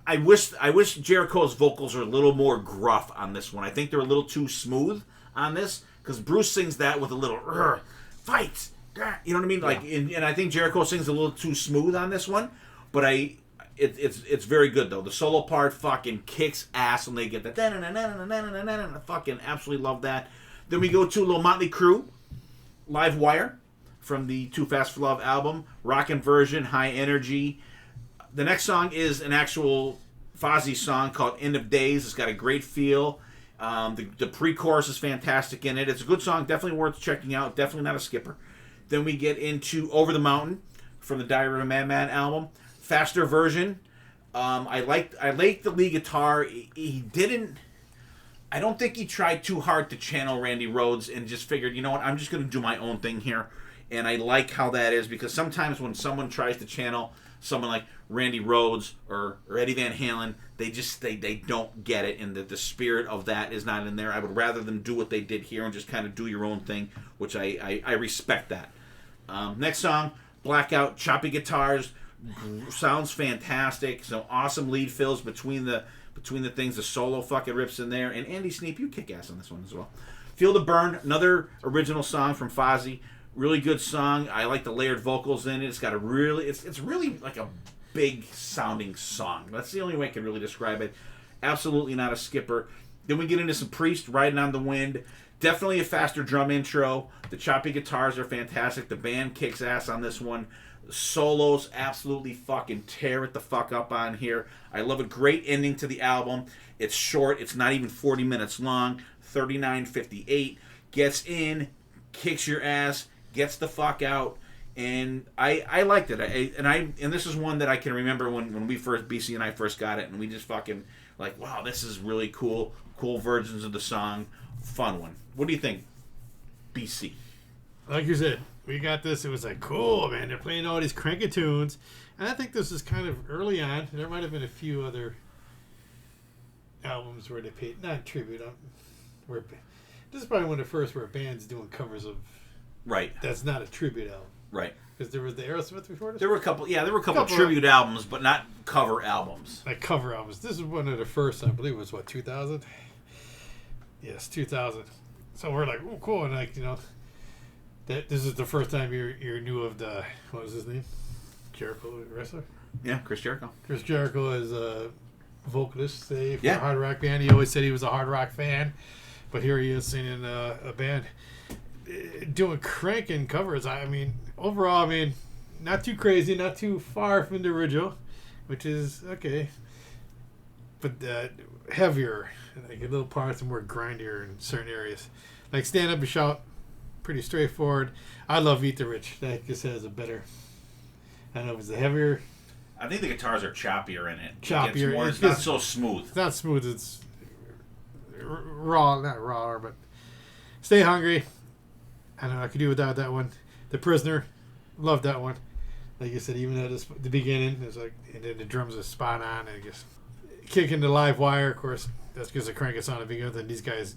I wish Jericho's vocals are a little more gruff on this one. I think they're a little too smooth on this because Bruce sings that with a little fight. You know what I mean? Like, and I think Jericho sings a little too smooth on this one, but it's very good though. The solo part fucking kicks ass when they get that. I fucking absolutely love that. Then we go to a little Motley Crue, Live Wire, from the Too Fast for Love album, rockin' version, high energy. The next song is an actual Fozzy song called End of Days. It's got a great feel. The pre-chorus is fantastic in it. It's a good song, definitely worth checking out. Definitely not a skipper. Then we get into Over the Mountain from the Diary of a Madman album. Faster version. I like the lead guitar. He didn't. I don't think he tried too hard to channel Randy Rhoads and just figured, you know what, I'm just going to do my own thing here. And I like how that is because sometimes when someone tries to channel someone like Randy Rhoads or Eddie Van Halen, they don't get it, and the spirit of that is not in there. I would rather them do what they did here and just kind of do your own thing, which I respect that. Next song, Blackout, choppy guitars, sounds fantastic. Some awesome lead fills between the things. The solo fucking rips in there, and Andy Sneap, you kick ass on this one as well. Feel the Burn, another original song from Fozzy. Really good song. I like the layered vocals in it. It's got a really, it's really like a big sounding song. That's the only way I can really describe it. Absolutely not a skipper. Then we get into some Priest, Riding on the Wind. Definitely a faster drum intro. The choppy guitars are fantastic. The band kicks ass on this one. Solos absolutely fucking tear it the fuck up on here. I love a great ending to the album. It's short. It's not even 40 minutes long. 39:58. Gets in, kicks your ass, gets the fuck out, and I liked it. And this is one that I can remember when we first, BC and I first got it, and we just fucking like, wow, this is really cool versions of the song. Fun one. What do you think, BC? Like you said, we got this. It was like, cool, man. They're playing all these cranky tunes. And I think this is kind of early on. There might have been a few other albums where they paid, not tribute. This is probably one of the first where bands doing covers of. Right. That's not a tribute album. Right. Because there was the Aerosmith before this? There were a couple tribute albums, but not cover albums. Like cover albums. This is one of the first, I believe it was, 2000? Yes, 2000. So we're like, oh, cool. And like, this is the first time you knew of the, what was his name? Jericho wrestler? Yeah, Chris Jericho. Chris Jericho is a vocalist, say, for Yeah. a hard rock band. He always said he was a hard rock fan. But here he is singing a band. Doing cranking covers. I mean, overall, not too crazy, not too far from the original, which is okay. But heavier, like a little parts and more grindier in certain areas. Like Stand Up and Shout, pretty straightforward. I love Eat the Rich. That just has a better. I don't know if it's a heavier. I think the guitars are choppier in it. Choppier. It's not so smooth. It's not smooth. It's raw, not raw, but Stay Hungry. I don't know. I could do without that one. The Prisoner, love that one. Like you said, even at the beginning, it's like, and then the drums are spot on. And just kicking the live wire, of course. That's because the crank is on the beginning, and these guys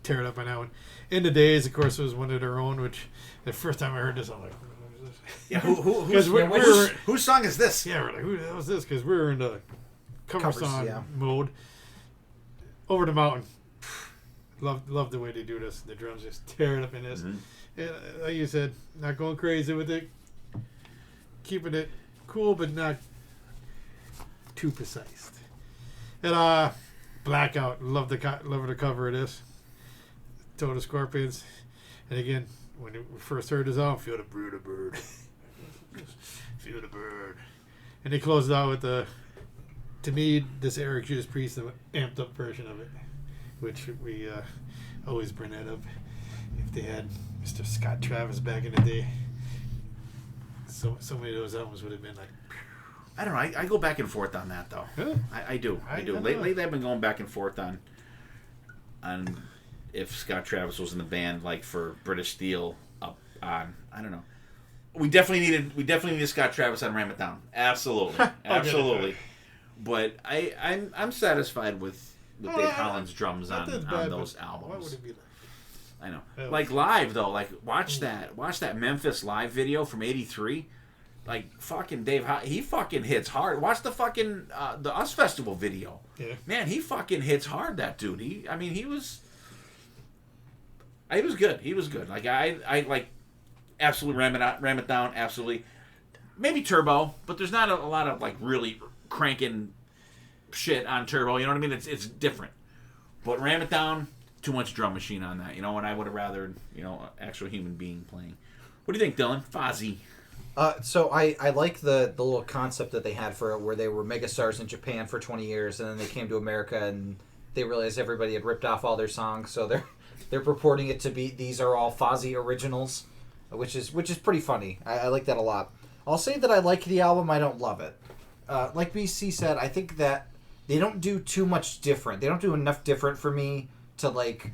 tear it up on that one. In the Days, of course, was one of their own. Which the first time I heard this, I'm like, what is this? Yeah, whose song is this? Yeah, we're like, who the hell is this? Because we were in the cover song mode. Over the Mountain. Love the way they do this. The drums just tear it up in this. Mm-hmm. And, like you said, not going crazy with it. Keeping it cool, but not too precise. And Blackout. Love the cover of this. Total Scorpions. And again, when we first heard this album, feel the bird. Feel the bird. And they closed it out with to me, this Eric Judas Priest amped up version of it. Which we always bring that up. If they had Mr. Scott Travis back in the day, so many of those albums would have been like. I don't know. I go back and forth on that though. Huh? I do. Lately, I've been going back and forth on if Scott Travis was in the band, like for British Steel up on. I don't know. We definitely needed Scott Travis on Ram It Down. Absolutely. But I'm satisfied with Dave Holland's drums on those albums. What would it be like? I know. Like live though, like watch that Memphis live video from '83. Like fucking Dave, he fucking hits hard. Watch the fucking the US Festival video. Yeah. Man, he fucking hits hard. That dude. He was good. He was good. Like I like absolutely ram it down. Absolutely. Maybe Turbo, but there's not a lot of like really cranking shit on Turbo, you know what I mean? It's different. But Ram It Down, too much drum machine on that, and I would have rather, actual human being playing. What do you think, Dylan? Fozzy. So I like the little concept that they had for it, where they were megastars in Japan for 20 years, and then they came to America and they realized everybody had ripped off all their songs, so they're purporting it to be these are all Fozzy originals, which is pretty funny. I like that a lot. I'll say that I like the album. I don't love it. Like BC said, I think that they don't do too much different. They don't do enough different for me to like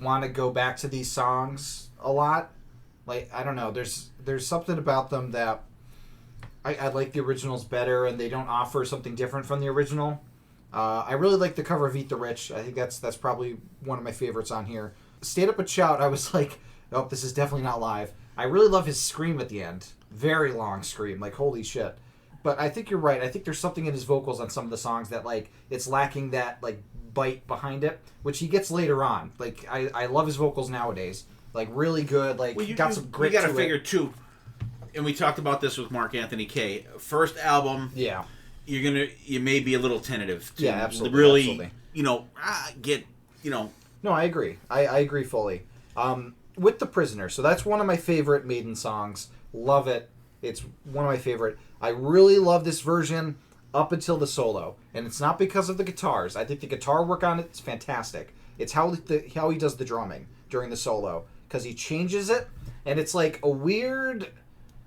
want to go back to these songs a lot. Like, I don't know. There's something about them that I like the originals better, and they don't offer something different from the original. I really like the cover of Eat the Rich. I think that's probably one of my favorites on here. Stand Up and Shout, I was like, oh, this is definitely not live. I really love his scream at the end. Very long scream. Like, holy shit. But I think you're right. I think there's something in his vocals on some of the songs that, like, it's lacking that, like, bite behind it, which he gets later on. Like, I love his vocals nowadays. Like, really good. Like, got some grit to it. You got to figure, too, and we talked about this with Mark Anthony Kaye. First album, yeah, you may be a little tentative to absolutely, really, get. No, I agree. I agree fully. With The Prisoner, so that's one of my favorite Maiden songs. Love it. It's one of my favorite. I really love this version up until the solo, and it's not because of the guitars. I think the guitar work on it is fantastic. It's how he does the drumming during the solo, because he changes it, and it's like a weird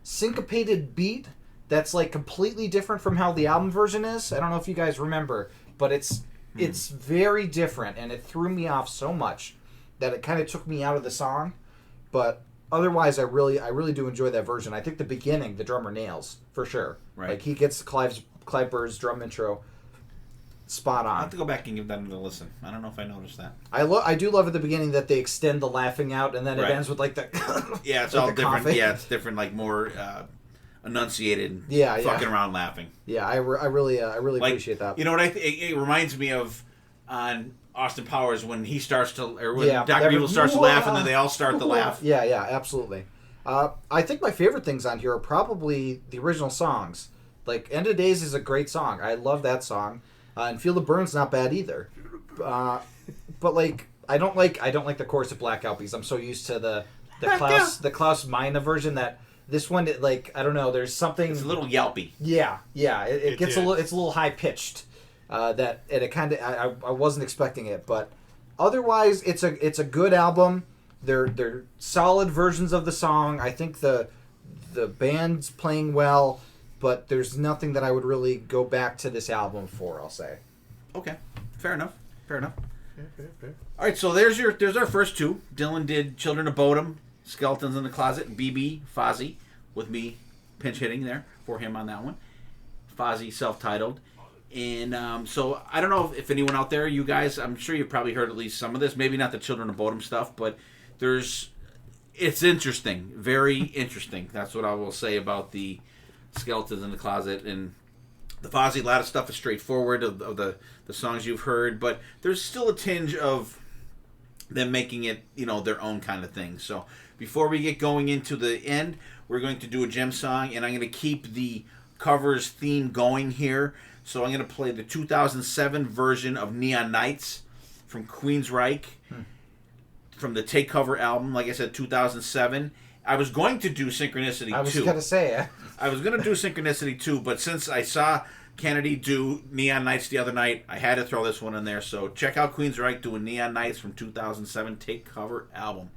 syncopated beat that's like completely different from how the album version is. I don't know if you guys remember, but it's very different, and it threw me off so much that it kind of took me out of the song. But otherwise, I really do enjoy that version. I think the beginning, the drummer nails for sure. Right. Like he gets Clive Burr's drum intro spot I'll on. have to go back and give that a listen. I don't know if I noticed that. I do love at the beginning that they extend the laughing out, and then Right. it ends with like the Yeah, it's like all the different. coughing. Yeah, it's different, like more enunciated. Yeah, fucking around laughing. Yeah, I really Like, appreciate that. You know what it reminds me of on Austin Powers when he starts to, or when Yeah, Dr. Evil starts to laugh, and then they all start to laugh. Yeah, absolutely. I think my favorite things on here are probably the original songs. Like "End of Days" is a great song. I love that song, and "Feel the Burn's" not bad either. But like, I don't like the chorus of "Blackout" because I'm so used to the Klaus Meine version that this one, like, I don't know. There's something. It's a little yelpy. Yeah. It gets Yeah. it's a little high pitched. That and it kind of I wasn't expecting it, but otherwise it's a good album. They're solid versions of the song. I think the band's playing well, but there's nothing that I would really go back to this album for. I'll say. Okay, fair enough. Fair. All right, so there's our first two. Dylan did "Children of Bodom," "Skeletons in the Closet," BB, Fozzy, with me pinch hitting there for him on that one. Fozzy, self-titled. And so I don't know if anyone out there, you guys, I'm sure you've probably heard at least some of this. Maybe not the Children of Bodom stuff, but it's interesting, very interesting. That's what I will say about the Skeletons in the Closet. And the Fozzy, a lot of stuff is straightforward of the songs you've heard, but there's still a tinge of them making it, their own kind of thing. So before we get going into the end, we're going to do a gem song, and I'm going to keep the covers theme going here. So I'm going to play the 2007 version of Neon Nights from Queensryche from the Take Cover album. Like I said, 2007. I was going to do Synchronicity 2. I was gonna say. I was going to do Synchronicity 2, but since I saw Kennedy do Neon Nights the other night, I had to throw this one in there. So check out Queensryche doing Neon Nights from 2007 Take Cover album.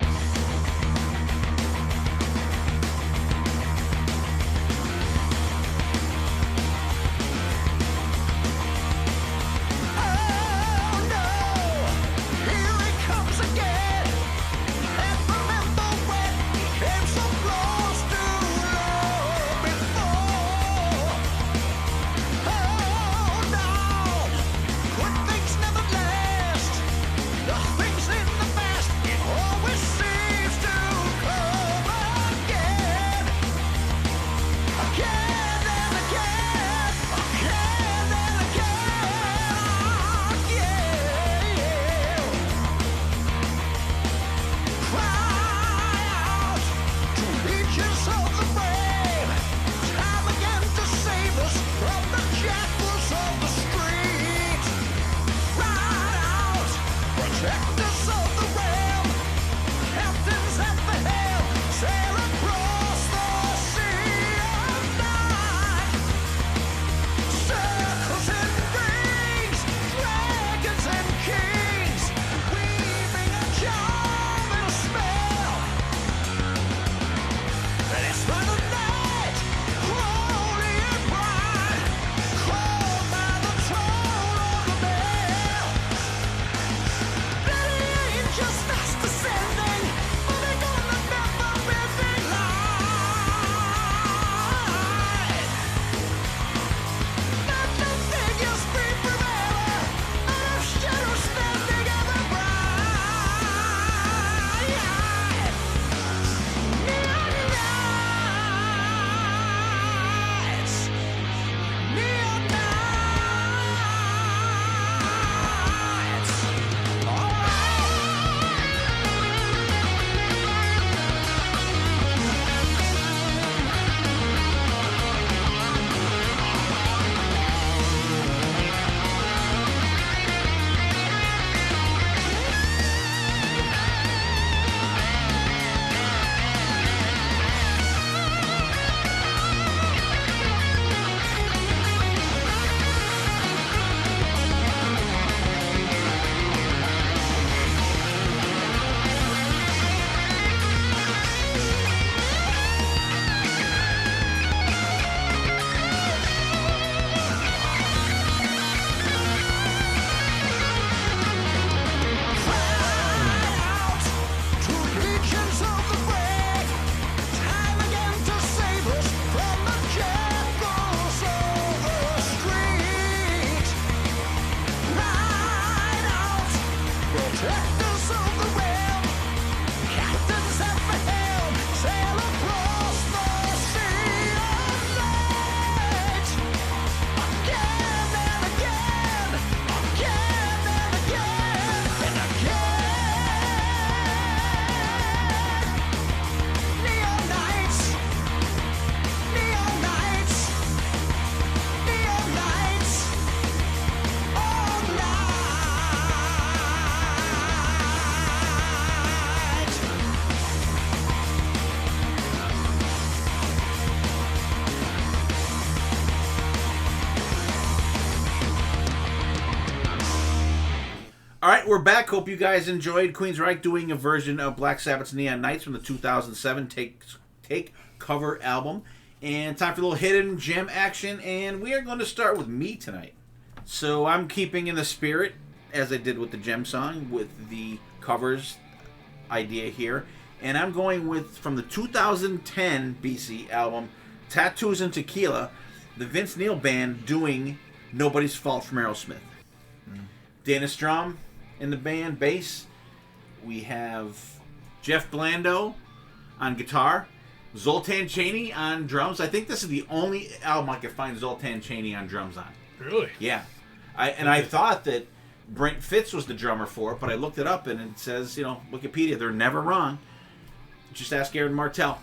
Things never last. The things in the past always seem All right, we're back. Hope you guys enjoyed Queensryche doing a version of Black Sabbath's Neon Nights from the 2007 Take Cover album. And time for a little hidden gem action. And we are going to start with me tonight. So I'm keeping in the spirit, as I did with the gem song, with the covers idea here. And I'm going with, from the 2010 BC album, Tattoos and Tequila, the Vince Neil Band doing Nobody's Fault from Aerosmith. Dana Strom in the band, bass. We have Jeff Blando on guitar. Zoltan Chaney on drums. I think this is the only album I could find Zoltan Chaney on drums on. Really? Yeah. I thought that Brent Fitz was the drummer for it, but I looked it up and it says, Wikipedia, they're never wrong. Just ask Aaron Martell.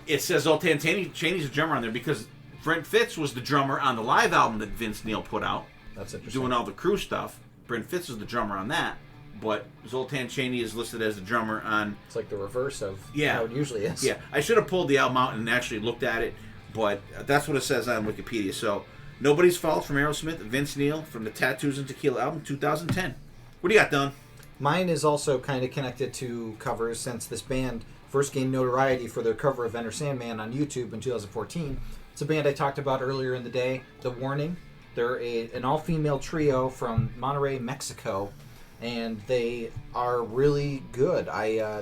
It says Zoltan Chaney's a drummer on there because Brent Fitz was the drummer on the live album that Vince Neil put out. That's interesting. Doing all the crew stuff. Brent Fitz was the drummer on that, but Zoltan Chaney is listed as the drummer on... It's like the reverse of Yeah. how it usually is. Yeah, I should have pulled the album out and actually looked at it, but that's what it says on Wikipedia. So, Nobody's Fault from Aerosmith, Vince Neil from the Tattoos and Tequila album, 2010. What do you got, Don? Mine is also kind of connected to covers since this band first gained notoriety for their cover of Enter Sandman on YouTube in 2014. It's a band I talked about earlier in the day, The Warning. They're an all-female trio from Monterrey, Mexico, and they are really good.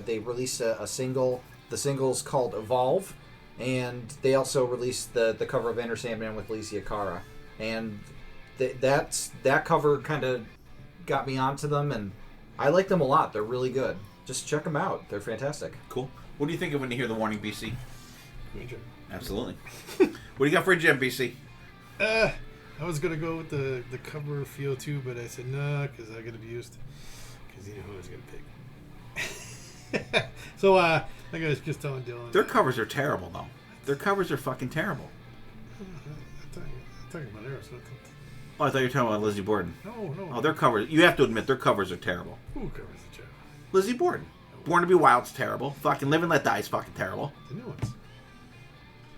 They released a single. The single's called Evolve, and they also released the cover of Enter Sandman with Alicia Cara. And that cover kind of got me onto them, and I like them a lot. They're really good. Just check them out. They're fantastic. Cool. What do you think of when you hear The Warning, BC? Good job. Absolutely. What do you got for a gem, BC? I was going to go with the cover feel too, but I said no, because I got abused. Because you know who I was going to pick. So, like I was just telling Dylan. Their covers are terrible, though. Their covers are fucking terrible. I'm talking about Aerosmith. Oh, I thought you were talking about Lizzie Borden. No. Oh, their covers. You have to admit, their covers are terrible. Who covers the job? Lizzie Borden. Born to be Wild's terrible. Fucking Live and Let Die is fucking terrible. The new ones.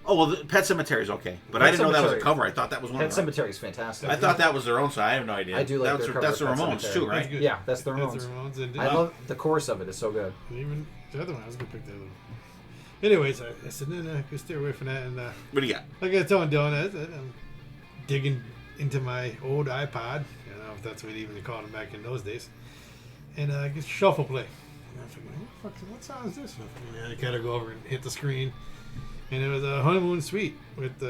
Oh, well, Pet Sematary is okay. But I didn't know that was a cover. I thought that was one Pet of them. Sematary is fantastic. I thought that was their own, so I have no idea. I do like their cover That's the of Pet Ramones, Sematary. too, That's right? good. Yeah, that's the Ramones. That's the Ramones. And, I love the chorus of it. It's so good. and even the other one. I was going to pick the other one. Anyways, I said, no, I could stay away from that. And What do you got? like I was telling Dylan, I'm digging into my old iPod. I don't know if that's what even called them back in those days. And I get shuffle play. And I'm thinking, what song is this? And I kind of go over and hit the screen. And it was a Honeymoon Suite with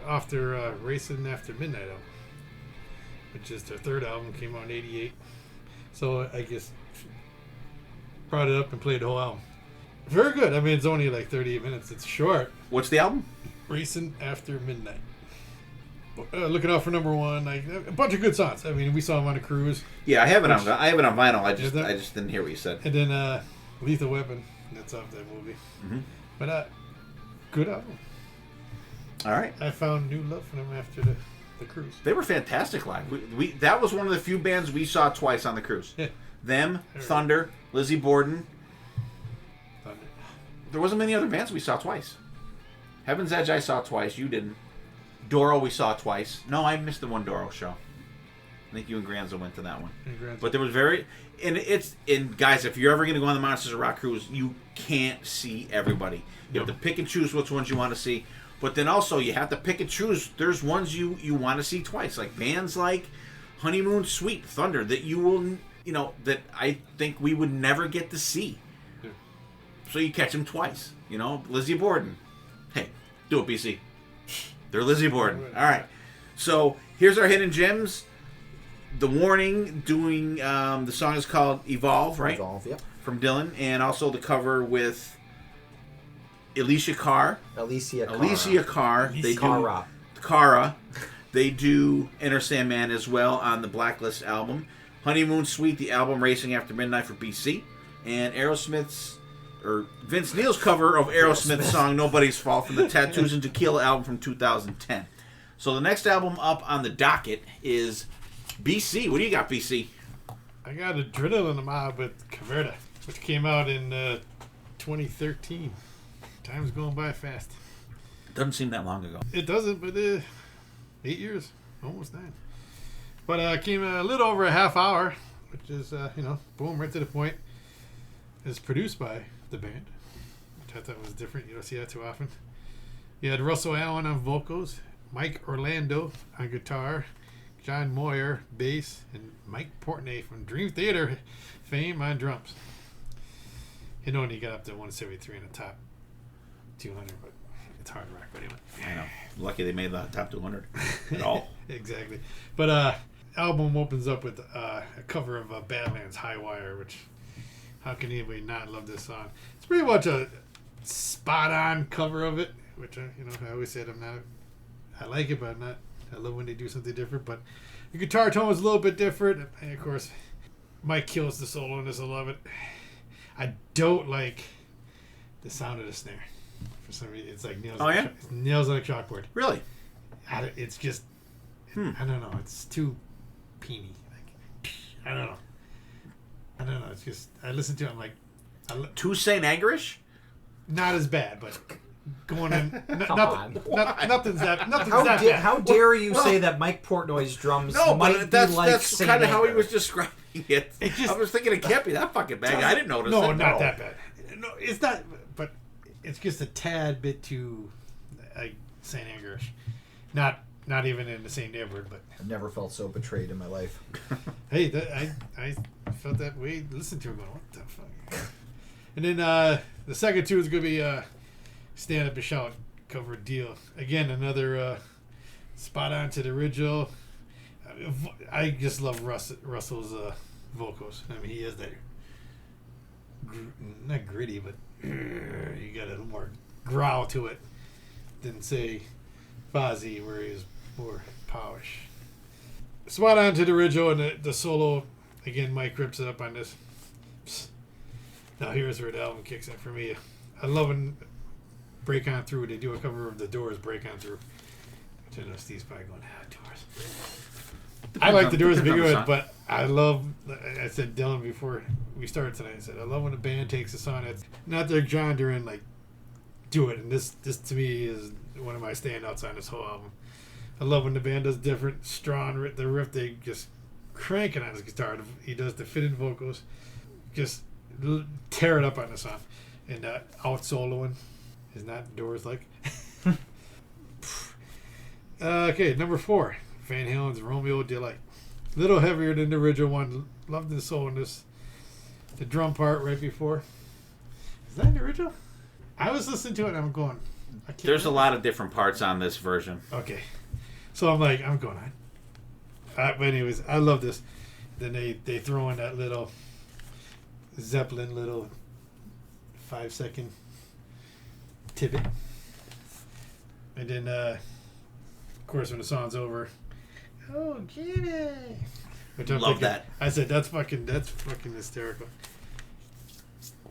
after Racing After Midnight album, which is their third album, came out in '88. So I just brought it up and played the whole album. Very good. I mean, it's only like 38 minutes. It's short. What's the album? Racing After Midnight. Looking out for number one. Like a bunch of good songs. I mean, we saw him on a cruise. Yeah, I have it on vinyl. I Is that- just didn't hear what you said. And then Lethal Weapon. That's off that movie. Mhm. But good album. All right. I found new love for them after the cruise. They were fantastic live. We that was one of the few bands we saw twice on the cruise. Yeah. Them, Thunder, Lizzie Borden. Thunder. There wasn't many other bands we saw twice. Heaven's Edge I saw twice. You didn't. Doro we saw twice. No, I missed the one Doro show. I think you and Granza went to that one. But there was and guys, if you're ever going to go on the Monsters of Rock cruise, you can't see everybody. You have to pick and choose which ones you want to see. But then also you have to pick and choose. There's ones you want to see twice, like bands like Honeymoon Suite, Thunder, that you will, that I think we would never get to see. Yeah. So you catch them twice. Lizzie Borden. Hey, do it, BC. They're Lizzie Borden. All right. So here's our hidden gems. The Warning doing the song is called Evolve, right? Evolve, yep. From Dylan, and also the cover with Alicia Cara. They do Cara. They do Enter Sandman as well on the Blacklist album. Honeymoon Suite, the album Racing After Midnight for BC, and Vince Neil's cover of Aerosmith's song Nobody's Fault from the Tattoos and Tequila album from 2010. So the next album up on the docket is BC. What do you got, BC? I got Adrenaline Mob with Coverta, which came out in 2013. Time's going by fast. Doesn't seem that long ago. It doesn't, but 8 years, almost 9. But came a little over a half hour, which is, boom, right to the point. It's produced by the band, which I thought was different. You don't see that too often. You had Russell Allen on vocals, Mike Orlando on guitar, John Moyer bass, and Mike Portnoy from Dream Theater fame on drums. He only got up to 173 in the top 200, but it's hard rock. But anyway, I know. Lucky they made the top 200 at all. Exactly. But album opens up with a cover of Badlands High Wire, which how can anybody not love this song? It's pretty much a spot on cover of it, which I always said I like it, but I'm not. I love when they do something different. But the guitar tone was a little bit different, and of course, Mike kills the solo in this. I love it. I don't like the sound of the snare. For some reason, it's like nails. Nails on a chalkboard. Really? It's just. I don't know. It's too peeny. Like, I don't know. It's just I listen to it. I'm like, Too St. Agarish? not as bad, but going in. Come on. Nothing's that bad. How dare you say that Mike Portnoy's drums No, might but be that's like Saint kind of how he Anger. was describing it. I was thinking it can't be that fucking bad. I didn't notice it. No, not that bad. No, it's not. But it's just a tad bit too like St. Agarish. Not even in the same neighborhood, but I've never felt so betrayed in my life. hey, I felt that way. Listen to it going, what the fuck? And then the second two is going to be Stand Up and Shout cover deal. Again, another spot on to the original. I just love Russell's vocals. I mean, he has that not gritty, but you got a little more growl to it than say Fozzy, where he's more polish. Spot on to the original, and the solo again. Mike rips it up on this. Now here's where the album kicks in for me. I love when Break On Through. They do a cover of the Doors' Break On Through. Which I know Steve's probably going, Doors. I like the Doors to be good, but I love. I said Dylan before we started tonight. I said I love when a band takes a song that's not their genre and like do it. And this to me is one of my standouts on this whole album. I love when the band does different, strong. The riff they just crank it on his guitar. He does the fit-in vocals, just tear it up on the song, and out soloing is not Doors like. Okay, number 4, Van Halen's Romeo Delight. A little heavier than the original one. Loved the solo in this. The drum part right before. Is that the original? I was listening to it and I'm going. There's a lot of different parts on this version. Okay. So I'm going on. But anyways, I love this. Then they throw in that little Zeppelin little 5-second tidbit. And then, of course, when the song's over, oh, get it. Which I'm Love thinking, that. I said, that's fucking hysterical.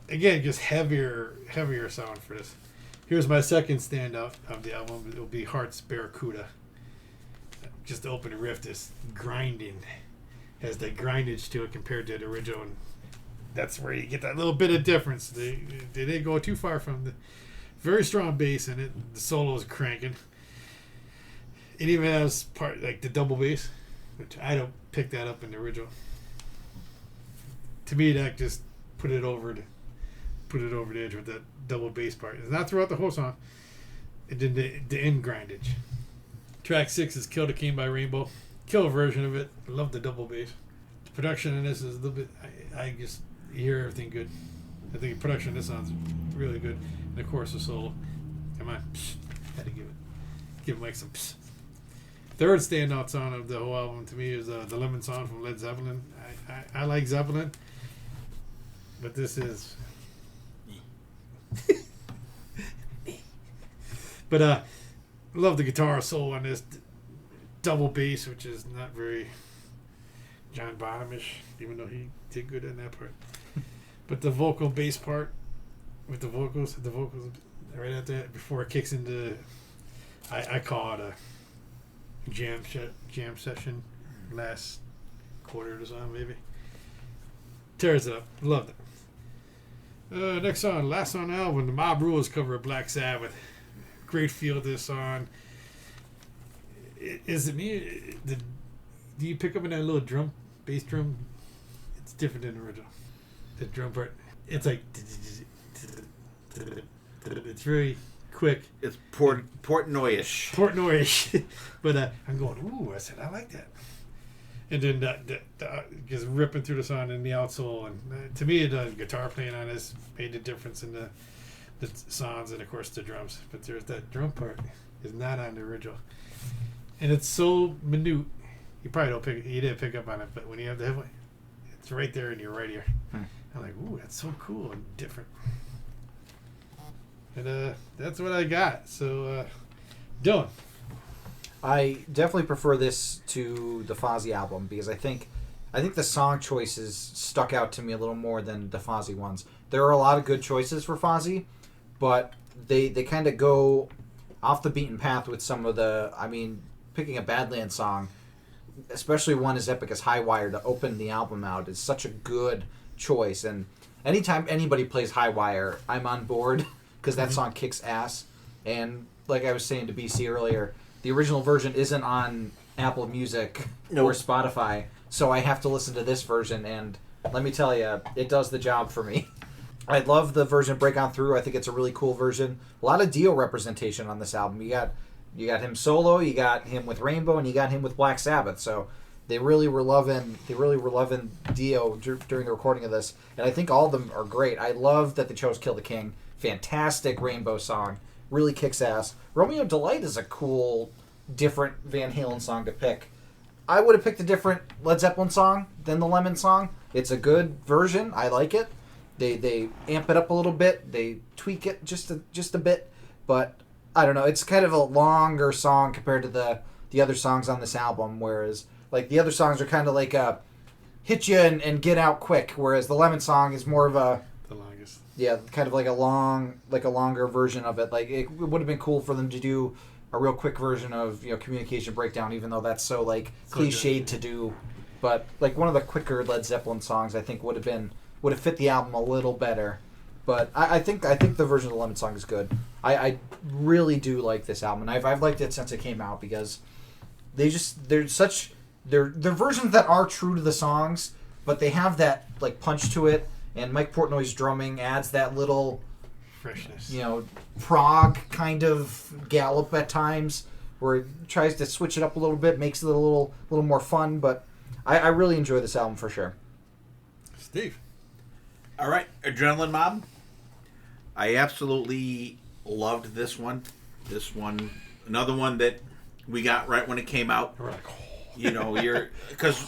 Again, just heavier sound for this. Here's my second standout of the album. It'll be Heart's Barracuda. Just the open riff, this grinding, has the grindage to it compared to the original. And that's where you get that little bit of difference. They didn't go too far from the very strong bass in it. The solo is cranking. It even has part like the double bass, which I don't pick that up in the original. To me, that just put it over the edge with that double bass part. It's not throughout the whole song. It did the end grindage. Track 6 is Kill the King by Rainbow. Kill version of it. I love the double bass. The production in this is a little bit. I just hear everything good. I think the production in this sounds really good. And of course the solo. Come on, had to give Mike some. Third standout song of the whole album to me is the Lemon Song from Led Zeppelin. I like Zeppelin, but this is. But love the guitar solo on this double bass, which is not very John Bonham-ish, even though he did good in that part. But the vocal bass part with the vocals right at that before it kicks into, I call it a jam session, last quarter of the song maybe. Tears it up. Loved it. Next song, last on the album, the Mob Rules cover of Black Sabbath. Great feel of this song. Is it me? do you pick up on that little drum, bass drum? It's different than the original. The drum part, it's like it's very quick. It's Portnoy-ish. Portnoy-ish. But I'm going, ooh, I said, I like that. And then just ripping through the song and the outsole. And to me, the guitar playing on this made the difference in the sounds and, of course, the drums. But there's that drum part is not on the original. And it's so minute. You probably didn't pick up on it, but when you have the headline, it's right there in your right ear. I'm like, ooh, that's so cool and different. And that's what I got. So, Dylan. I definitely prefer this to the Fozzy album because I think the song choices stuck out to me a little more than the Fozzy ones. There are a lot of good choices for Fozzy, but they kind of go off the beaten path with some of the. I mean, picking a Badlands song, especially one as epic as Highwire to open the album out, is such a good choice. And anytime anybody plays Highwire, I'm on board because that song kicks ass. And like I was saying to BC earlier, the original version isn't on Apple Music or Spotify, so I have to listen to this version, and let me tell you, it does the job for me. I love the version Break On Through. I think it's a really cool version. A lot of Dio representation on this album. You got him solo, you got him with Rainbow, and you got him with Black Sabbath. So they really were loving Dio during the recording of this, and I think all of them are great. I love that they chose Kill the King. Fantastic Rainbow song. Really kicks ass. Romeo Delight is a cool, different Van Halen song to pick. I would have picked a different Led Zeppelin song than the Lemon song. It's a good version. I like it. They amp it up a little bit. They tweak it just a bit. But I don't know. It's kind of a longer song compared to the other songs on this album. Whereas like the other songs are kind of like a hit you and get out quick. Whereas the Lemon song is more of a The longest. Yeah, kind of like a longer version of it. Like it would have been cool for them to do a real quick version of Communication Breakdown, even though that's so like cliched to do. But like one of the quicker Led Zeppelin songs, I think would have fit the album a little better. But I think the version of the Lemon song is good. I really do like this album, and I've liked it since it came out because they're versions that are true to the songs, but they have that like punch to it. And Mike Portnoy's drumming adds that little Freshness. prog kind of gallop at times, where it tries to switch it up a little bit, makes it a little more fun. But I really enjoy this album for sure. Steve. All right, Adrenaline Mob. I absolutely loved this one. This one, another one that we got right when it came out. We're like, because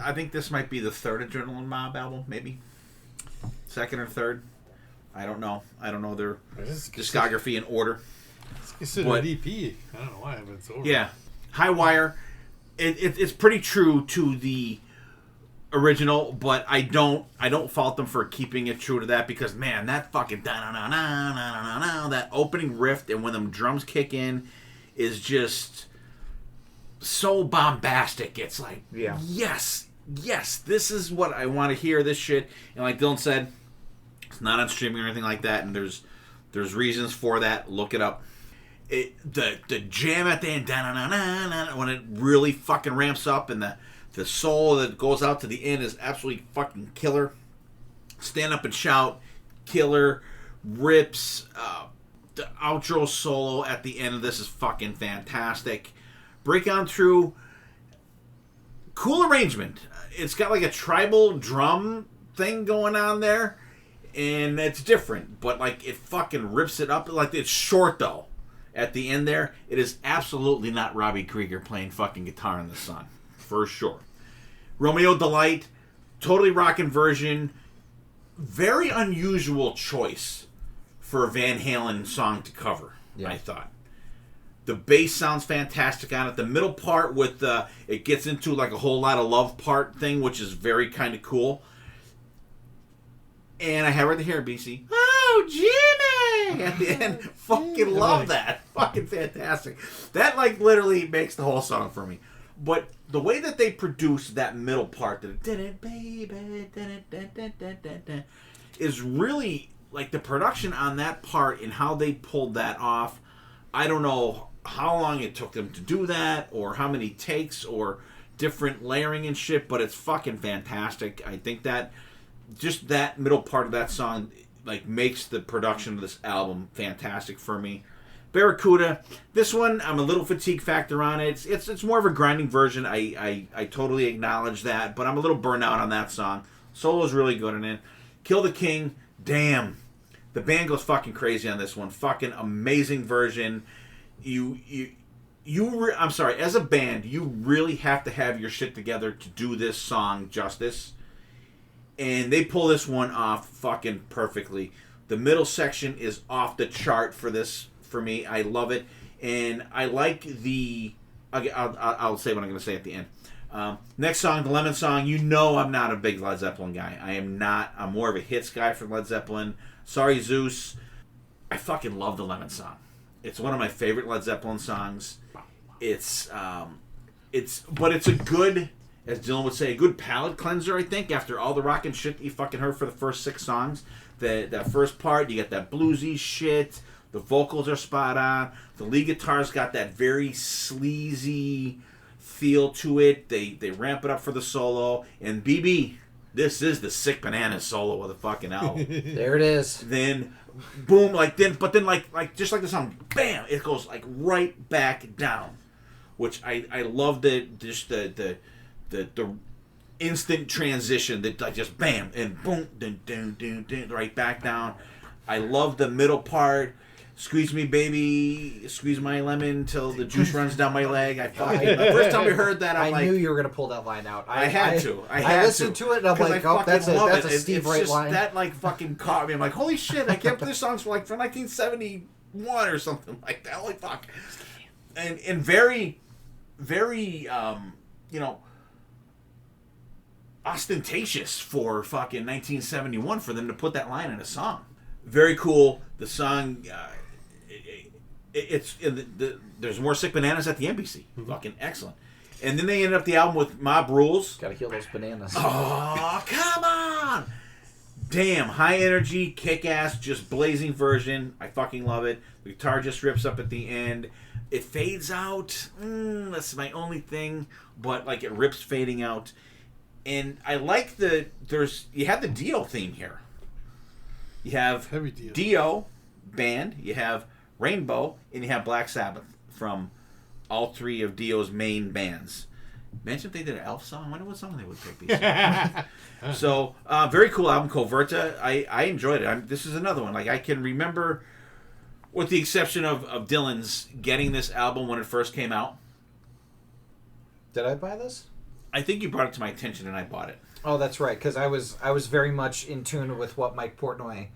I think this might be the third Adrenaline Mob album, maybe. Second or third, I don't know their discography in order. It's considered an EP. I don't know why, but it's over. Yeah, Highwire. It's pretty true to the original, but I don't fault them for keeping it true to that because man, that fucking that opening riff and when them drums kick in is just so bombastic. It's like yes, this is what I want to hear. This shit, and like Dylan said. It's not on streaming or anything like that, and there's reasons for that. Look it up. The jam at the end, when it really fucking ramps up, and the soul that goes out to the end is absolutely fucking killer. Stand Up and Shout, killer. Rips. The outro solo at the end of this is fucking fantastic. Break On Through. Cool arrangement. It's got like a tribal drum thing going on there. And it's different, but like it fucking rips it up. Like it's short though. At the end there, it is absolutely not Robbie Krieger playing fucking guitar in the sun, for sure. Romeo Delight, totally rockin' version. Very unusual choice for a Van Halen song to cover. Yeah. I thought the bass sounds fantastic on it. The middle part with it gets into like a whole lot of love part thing, which is very kind of cool. And I have right here, BC. Oh, Jimmy! At the end. Fucking love that. Fucking fantastic. That, like, literally makes the whole song for me. But the way that they produced that middle part, is really, like, the production on that part and how they pulled that off. I don't know how long it took them to do that or how many takes or different layering and shit, but it's fucking fantastic. I think that just that middle part of that song like makes the production of this album fantastic for me. Barracuda, this one I'm a little fatigue factor on it. It's more of a grinding version. I totally acknowledge that, but I'm a little burnt out on that song. Solo's really good in it. Kill the King, damn. The band goes fucking crazy on this one. Fucking amazing version. I'm sorry, as a band, you really have to have your shit together to do this song justice. And they pull this one off fucking perfectly. The middle section is off the chart for this, for me. I love it. And I like the... I'll say what I'm going to say at the end. Next song, the Lemon Song. You know I'm not a big Led Zeppelin guy. I am not. I'm more of a hits guy for Led Zeppelin. Sorry, Zeus. I fucking love the Lemon Song. It's one of my favorite Led Zeppelin songs. It's a good, as Dylan would say, a good palate cleanser, I think, after all the rockin' shit that you fucking heard for the first 6 songs. That first part, you get that bluesy shit. The vocals are spot on. The lead guitar's got that very sleazy feel to it. They ramp it up for the solo. And BB, this is the Sick Bananas solo of the fucking album. There it is. Then, boom, like just like the song, bam, it goes like right back down. Which I love the instant transition that like just bam and boom, dun, right back down. I love the middle part. Squeeze me, baby. Squeeze my lemon till the juice runs down my leg. The first time we heard that, I knew you were gonna pull that line out. I had to. I listened to it and I'm like, oh, that's a Steve Wright line. That like fucking caught me. I'm like, holy shit! I can't play this song for 1971 or something like that. Holy fuck! And very, very, ostentatious for fucking 1971 for them to put that line in a song. Very cool. The song. There's more Sick Bananas at the NBC. Mm-hmm. Fucking excellent. And then they ended up the album with Mob Rules. Gotta heal those bananas. Oh, come on! Damn, high energy, kick-ass, just blazing version. I fucking love it. The guitar just rips up at the end. It fades out. That's my only thing. But, like, it rips fading out. And I like you have the Dio theme here. You have Heavy Dio. Dio band, you have Rainbow, and you have Black Sabbath from all 3 of Dio's main bands. Imagine if they did an Elf song. I wonder what song they would pick. So, very cool album, Coverta. I enjoyed it. This is another one. Like, I can remember, with the exception of Dylan's, getting this album when it first came out. Did I buy this? I think you brought it to my attention and I bought it. Oh, that's right, because I was very much in tune with what Mike Portnoy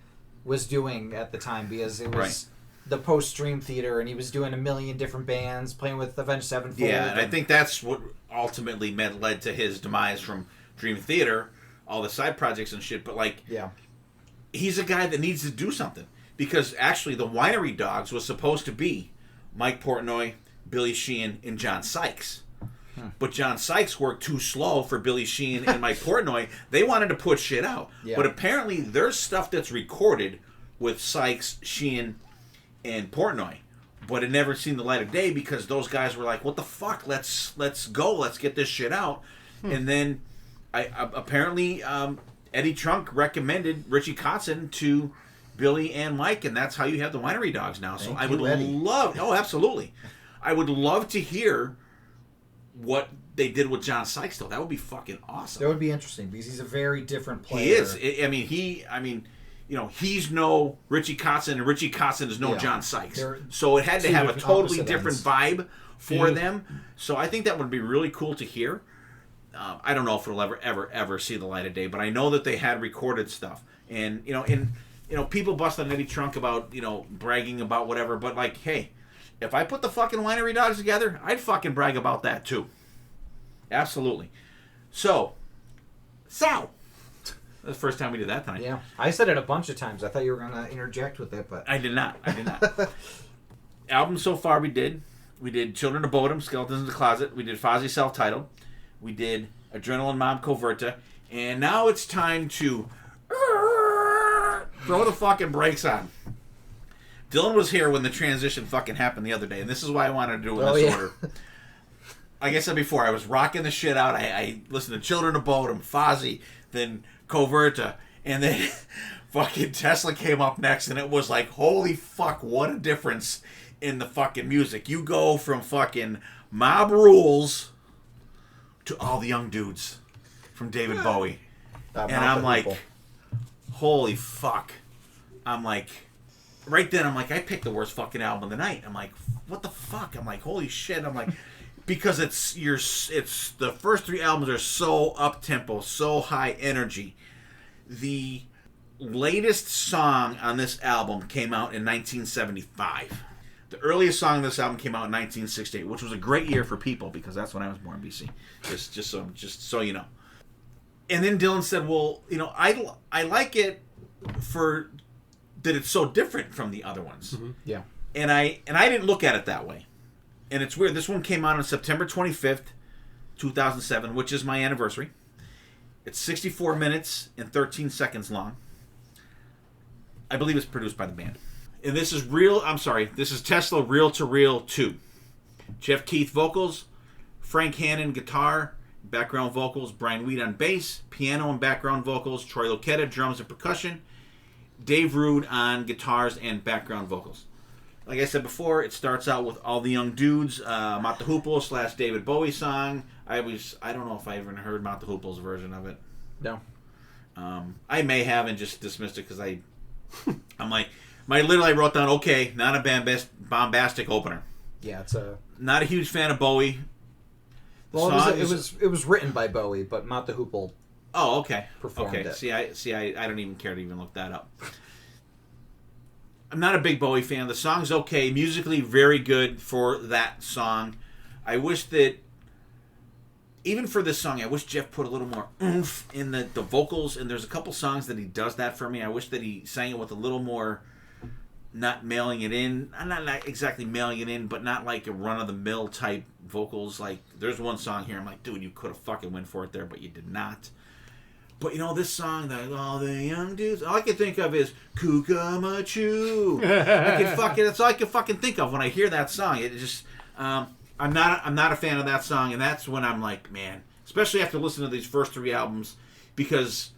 was doing at the time, because it was the post-Dream Theater, and he was doing a million different bands, playing with Avenged Sevenfold. Yeah, and I think that's what ultimately led to his demise from Dream Theater, all the side projects and shit. But he's a guy that needs to do something, because actually the Winery Dogs was supposed to be Mike Portnoy, Billy Sheehan, and John Sykes. But John Sykes worked too slow for Billy Sheehan and Mike Portnoy. They wanted to put shit out. Yeah. But apparently there's stuff that's recorded with Sykes, Sheehan, and Portnoy. But it never seen the light of day because those guys were like, what the fuck? Let's go. Let's get this shit out. And then apparently Eddie Trunk recommended Richie Kotzen to Billy and Mike, and that's how you have the Winery Dogs now. So I would love... Oh, absolutely. I would love to hear what they did with John Sykes, though. That would be fucking awesome. That would be interesting because he's a very different player. He is. He's no Richie Kotzen, and Richie Kotzen is no John Sykes. So it had to have a totally different vibe for them. So I think that would be really cool to hear. I don't know if it'll ever see the light of day, but I know that they had recorded stuff. And people bust on Eddie Trunk about bragging about whatever, but like, hey. If I put the fucking Winery Dogs together, I'd fucking brag about that too. Absolutely. So. That's the first time we did that tonight. Yeah. I said it a bunch of times. I thought you were going to interject with it, but... I did not. Album so far we did Children of Bodom, Skeletons in the Closet. We did Fozzy Self-Titled. We did Adrenaline Mom, Coverta. And now it's time to throw the fucking brakes on. Dylan was here when the transition fucking happened the other day, and this is why I wanted to do it in this order. like I said before, I was rocking the shit out. I listened to Children of Bodom, Fozzy, then Coverta, and then fucking Tesla came up next, and it was like, holy fuck, what a difference in the fucking music. You go from fucking Mob Rules to All the Young Dudes from David Bowie. And I'm like, holy fuck. I'm like, right then, I'm like, I picked the worst fucking album of the night. I'm like, what the fuck? I'm like, holy shit. I'm like, because it's the first three albums are so up-tempo, so high energy. The latest song on this album came out in 1975. The earliest song on this album came out in 1968, which was a great year for people because that's when I was born, BC. Just so you know. And then Dylan said, "Well, you know, I like it for that it's so different from the other ones." Mm-hmm. Yeah. And I didn't look at it that way. And it's weird. This one came out on September 25th, 2007, which is my anniversary. It's 64 minutes and 13 seconds long. I believe it's produced by the band. And this is this is Tesla Reel to Reel 2. Jeff Keith vocals, Frank Hannon guitar, background vocals, Brian Weed on bass, piano and background vocals, Troy Loketa drums and percussion, Dave Rude on guitars and background vocals. Like I said before, it starts out with All the Young Dudes, Mott the Hoople / David Bowie song. I don't know if I even heard Mott the Hoople's version of it. No. I may have and just dismissed it because I'm like, I wrote down, okay, not a bombastic opener. Yeah, it's a... Not a huge fan of Bowie. Well, it was written by Bowie, but Mott the Hoople. Oh, okay. Performed it. See, I don't even care to even look that up. I'm not a big Bowie fan. The song's okay, musically very good for that song. I wish that even for this song, I wish Jeff put a little more oomph in the vocals. And there's a couple songs that he does that for me. I wish that he sang it with a little more. Not mailing it in. I'm not exactly mailing it in, but not like a run-of-the-mill type vocals. Like, there's one song here, I'm like, dude, you could have fucking went for it there, but you did not. But, you know, this song, All the Young Dudes, all I can think of is Cucamachu. That's all I can fucking think of when I hear that song. It just, I'm not a fan of that song, and that's when I'm like, man, especially after listening to these first three albums, because...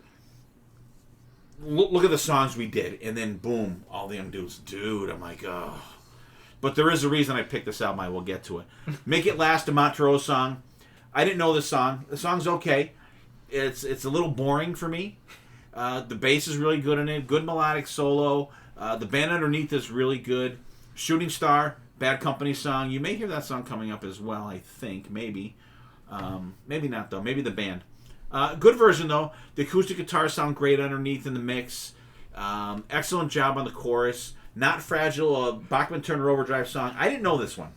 Look at the songs we did, and then boom, All the Young Dudes. Dude, I'm like, oh. But there is a reason I picked this album. I will get to it. Make It Last, a Montrose song. I didn't know this song. The song's okay. It's a little boring for me. The bass is really good in it. Good melodic solo. The band underneath is really good. Shooting Star, Bad Company song. You may hear that song coming up as well, I think. Maybe. Maybe not, though. Maybe the band. Good version, though. The acoustic guitars sound great underneath in the mix. Excellent job on the chorus. Not Fragile, a Bachman Turner Overdrive song. I didn't know this one.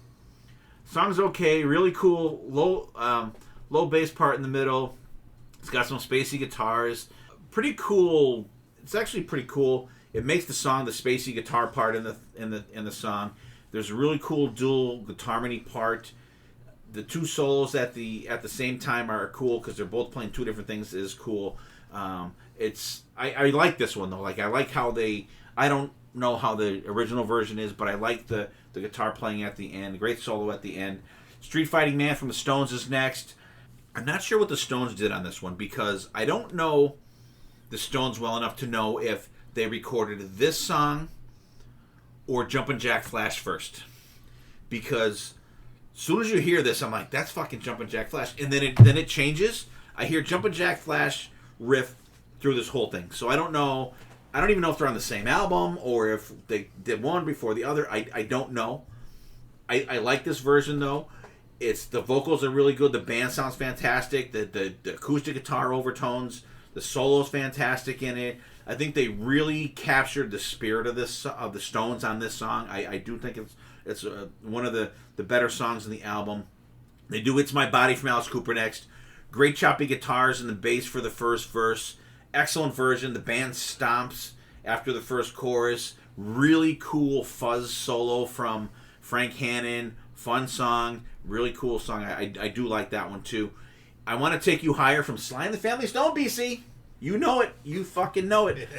Song's okay. Really cool. Low bass part in the middle. It's got some spacey guitars. Pretty cool. It's actually pretty cool. It makes the song the spacey guitar part in the song. There's a really cool dual guitar harmony part. The two solos at the same time are cool because they're both playing two different things. Is cool. I like this one though. Like I like how I don't know how the original version is, but I like the guitar playing at the end. Great solo at the end. Street Fighting Man from the Stones is next. I'm not sure what the Stones did on this one because I don't know the Stones well enough to know if they recorded this song or Jumpin' Jack Flash first, because as soon as you hear this, I'm like, that's fucking Jumpin' Jack Flash. And then it changes. I hear Jumpin' Jack Flash riff through this whole thing. So I don't know. I don't even know if they're on the same album or if they did one before the other. I don't know. I like this version, though. The vocals are really good. The band sounds fantastic. The acoustic guitar overtones. The solo's fantastic in it. I think they really captured the spirit of the Stones on this song. I do think it's one of the better songs in the album. They do It's My Body from Alice Cooper next. Great choppy guitars and the bass for the first verse. Excellent version. The band stomps after the first chorus. Really cool fuzz solo from Frank Hannon. Fun song. Really cool song. I do like that one too. I Want to Take You Higher from Sly and the Family Stone, BC. You know it. You fucking know it.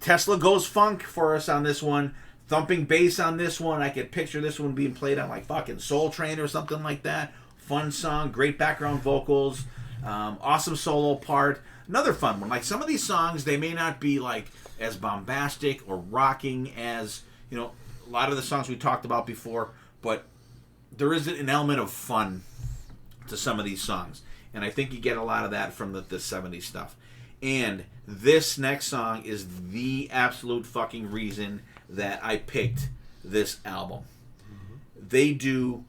Tesla goes funk for us on this one. Thumping bass on this one. I could picture this one being played on like fucking Soul Train or something like that. fun song, great background vocals, awesome solo part. Another fun one. Like some of these songs, they may not be like as bombastic or rocking as, you know, a lot of the songs we talked about before, but there is an element of fun to some of these songs. And I think you get a lot of that from the 70s stuff. And this next song is the absolute fucking reason that I picked this album. They do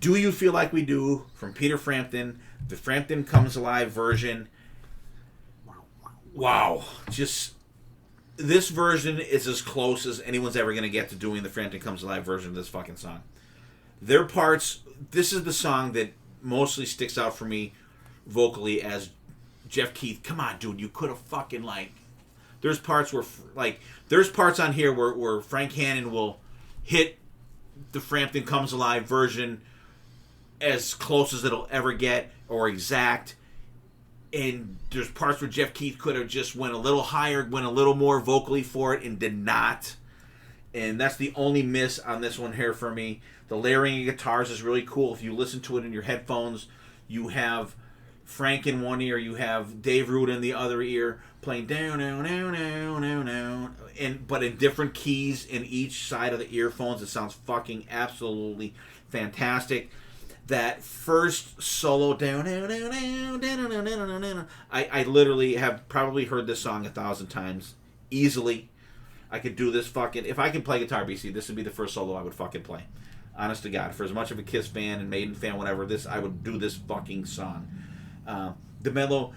You Feel Like We Do from Peter Frampton, the Frampton Comes Alive version. Wow. Just, this version is as close as anyone's ever going to get to doing the Frampton Comes Alive version of this fucking song. Their parts, this is the song that mostly sticks out for me vocally as Jeff Keith. Come on, dude, you could have fucking, like, there's parts where, like, there's parts on here where Frank Hannon will hit the Frampton Comes Alive version as close as it'll ever get, or exact. And there's parts where Jeff Keith could have just went a little higher, went a little more vocally for it, and did not. And that's the only miss on this one here for me. The layering of guitars is really cool. If you listen to it in your headphones, you have Frank in one ear, you have Dave Root in the other ear, playing down, down, down, down, down, down, but in different keys in each side of the earphones. It sounds fucking absolutely fantastic. That first solo down, down, down, down, down, down, down, down, I literally have probably heard this song 1,000 times easily. I could do this fucking, if I could play guitar, BC, this would be the first solo I would fucking play. Honest to God, for as much of a Kiss fan and Maiden fan, whatever, I would do this fucking song. The mellow,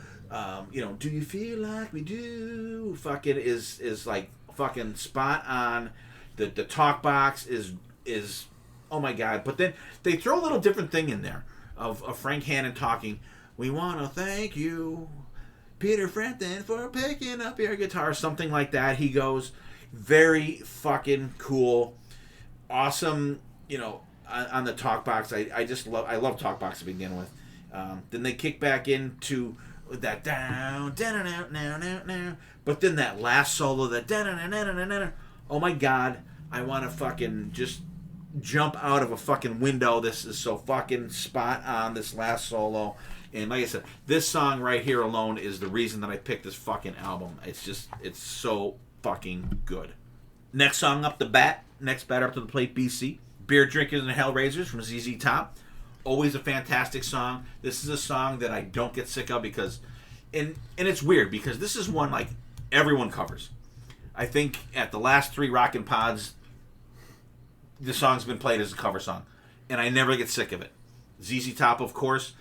do you feel like we do? Fucking is like fucking spot on. The talk box is oh my God. But then they throw a little different thing in there of Frank Hannon talking. We want to thank you, Peter Frampton, for picking up your guitar. Something like that. He goes, very fucking cool, awesome. On the talk box, I love talk box to begin with. Then they kick back into that down, down, down, down, down, down. But then that last solo, that down, down, down, down, down. Oh my God, I want to fucking just jump out of a fucking window. This is so fucking spot on, this last solo. And like I said, this song right here alone is the reason that I picked this fucking album. It's so fucking good. Next song up the bat, next batter up to the plate, BC. Beer Drinkers and Hellraisers from ZZ Top. Always a fantastic song. This is a song that I don't get sick of because, and it's weird because this is one like everyone covers. I think at the last 3 Rockin' Pods, the song's been played as a cover song, and I never get sick of it. ZZ Top, of course.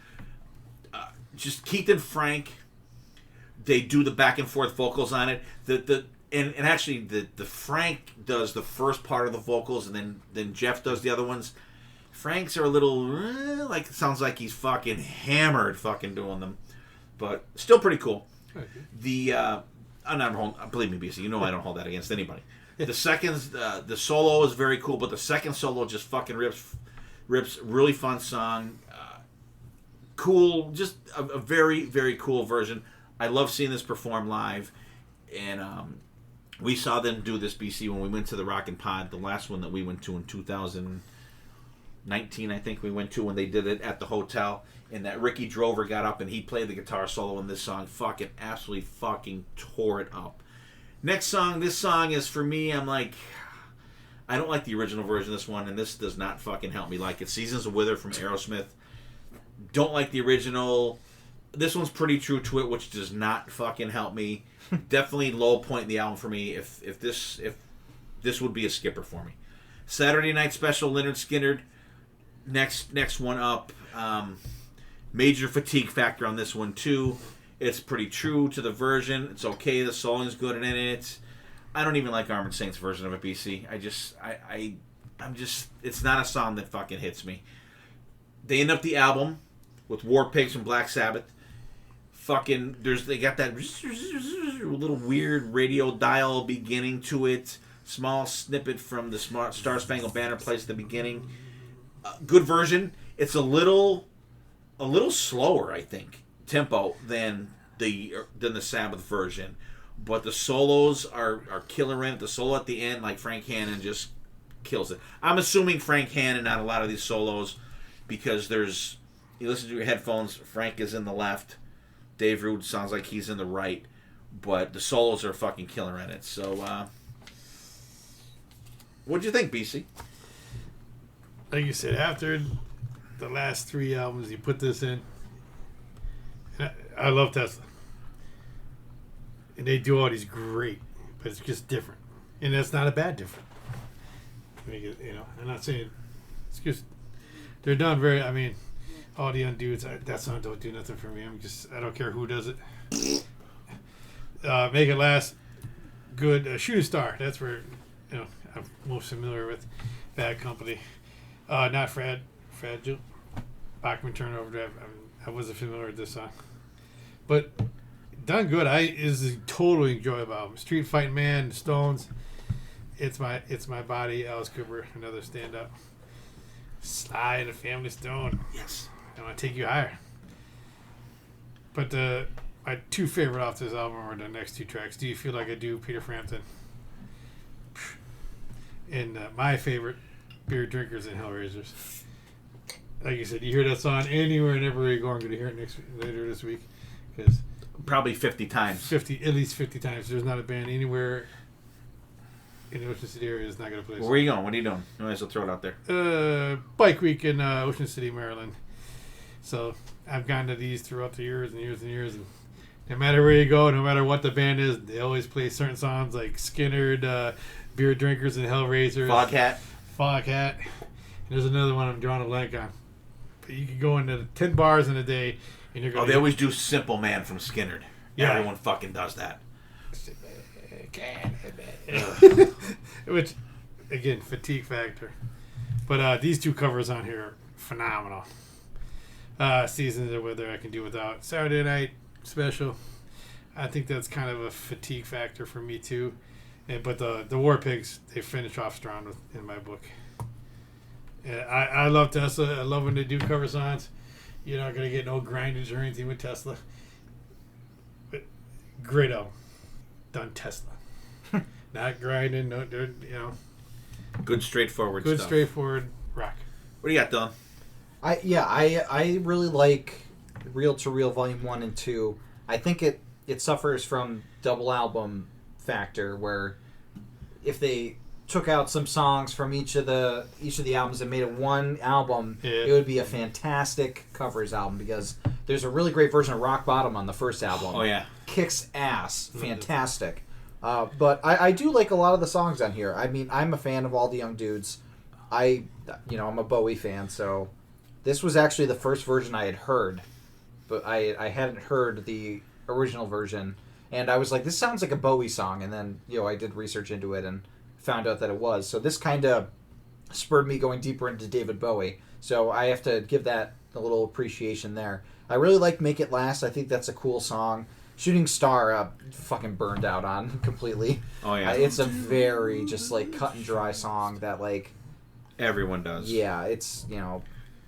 Just Keith and Frank, they do the back and forth vocals on it. And actually the Frank does the first part of the vocals, and then Jeff does the other ones. Frank's are a little like, it sounds like he's fucking hammered fucking doing them, but still pretty cool. Okay. I'm not holding, believe me, BC, you know I don't hold that against anybody. The the solo is very cool, but the second solo just fucking rips. Really fun song, cool, just a very, very cool version. I love seeing this performed live, and we saw them do this, BC, when we went to the Rockin' Pod, the last one that we went to in 2019, I think we went to, when they did it at the hotel, and that Ricky Drover got up and he played the guitar solo in this song, fucking absolutely fucking tore it up. Next song, this song is, for me, I'm like, I don't like the original version of this one, and this does not fucking help me like it. Seasons of Wither from Aerosmith. Don't like the original. This one's pretty true to it, which does not fucking help me. Definitely low point in the album for me. If this would be a skipper for me. Saturday Night Special, Lynyrd Skynyrd. Next one up. Major fatigue factor on this one too. It's pretty true to the version. It's okay. The song's good in it. I don't even like Armored Saint's version of it, BC. I'm just, it's not a song that fucking hits me. They end up the album with War Pigs from Black Sabbath. Fucking, they got that little weird radio dial beginning to it. Small snippet from the Star Spangled Banner plays at the beginning. Good version. It's a little slower, I think, tempo than the Sabbath version. But the solos are killer in it. The solo at the end, like Frank Hannon, just kills it. I'm assuming Frank Hannon on a lot of these solos because you listen to your headphones, Frank is in the left, Dave Rude sounds like he's in the right, but the solos are fucking killer in it. So, what'd you think, BC? Like you said, after the last 3 albums, you put this in. I love Tesla. And they do all these great, but it's just different. And that's not a bad different. I'm not saying it's just they're done very. I mean, all the undudes. That song don't do nothing for me. I don't care who does it. Make It Last. Good. Shooting Star. That's where I'm most familiar with. Bad Company. Not Fragile. Bachman Turnover. I wasn't familiar with this song, but done good. Is a totally enjoyable album. Street Fighting Man, The Stones. It's my body. Alice Cooper, another stand-up. Sly and the Family Stone. Yes. I want to take you higher. But my 2 favorite off this album are the next 2 tracks. Do You Feel Like I Do, Peter Frampton. And my favorite, Beer Drinkers and Hellraisers. Like you said, you hear that song anywhere and everywhere you go. I'm going to hear it later this week. Because probably 50 times. At least 50 times. There's not a band anywhere in the Ocean City area that's not going to play. Where are you going? What are you doing? You might as well throw it out there. Bike week in Ocean City, Maryland. So I've gone to these throughout the years and years and years. And no matter where you go, no matter what the band is, they always play certain songs like Skinner, Beer Drinkers and Hellraisers. Foghat. And there's another one I'm drawing a blank on. But you could go into 10 bars in a day and you're going they always do Simple Man from Skinner. Yeah. Everyone fucking does that. Which, again, fatigue factor. But these 2 covers on here are phenomenal. Seasons of Weather I can do without. Saturday Night Special. I think that's kind of a fatigue factor for me too. But the War Pigs, they finish off strong in my book. I love Tesla. I love when they do cover songs. You're not going to get no grindage or anything with Tesla. But great album. Done Tesla. Not grinding. No, Good straightforward good stuff. straightforward rock. What do you got, Dylan? I really like Reel to Reel Volume 1 and 2. I think it suffers from double album factor, where if they took out some songs from each of the albums and made it one album, it would be a fantastic covers album, because there's a really great version of Rock Bottom on the first album. Oh yeah. Kicks ass. Fantastic. But I do like a lot of the songs on here. I mean, I'm a fan of all the young dudes. I'm a Bowie fan, so this was actually the first version I had heard, but I hadn't heard the original version, and I was like, this sounds like a Bowie song, and then I did research into it and found out that it was. So this kind of spurred me going deeper into David Bowie. So I have to give that a little appreciation there. I really like Make It Last. I think that's a cool song. Shooting Star, fucking burned out on completely. Oh yeah. It's a very just like cut and dry song that like everyone does. Yeah, it's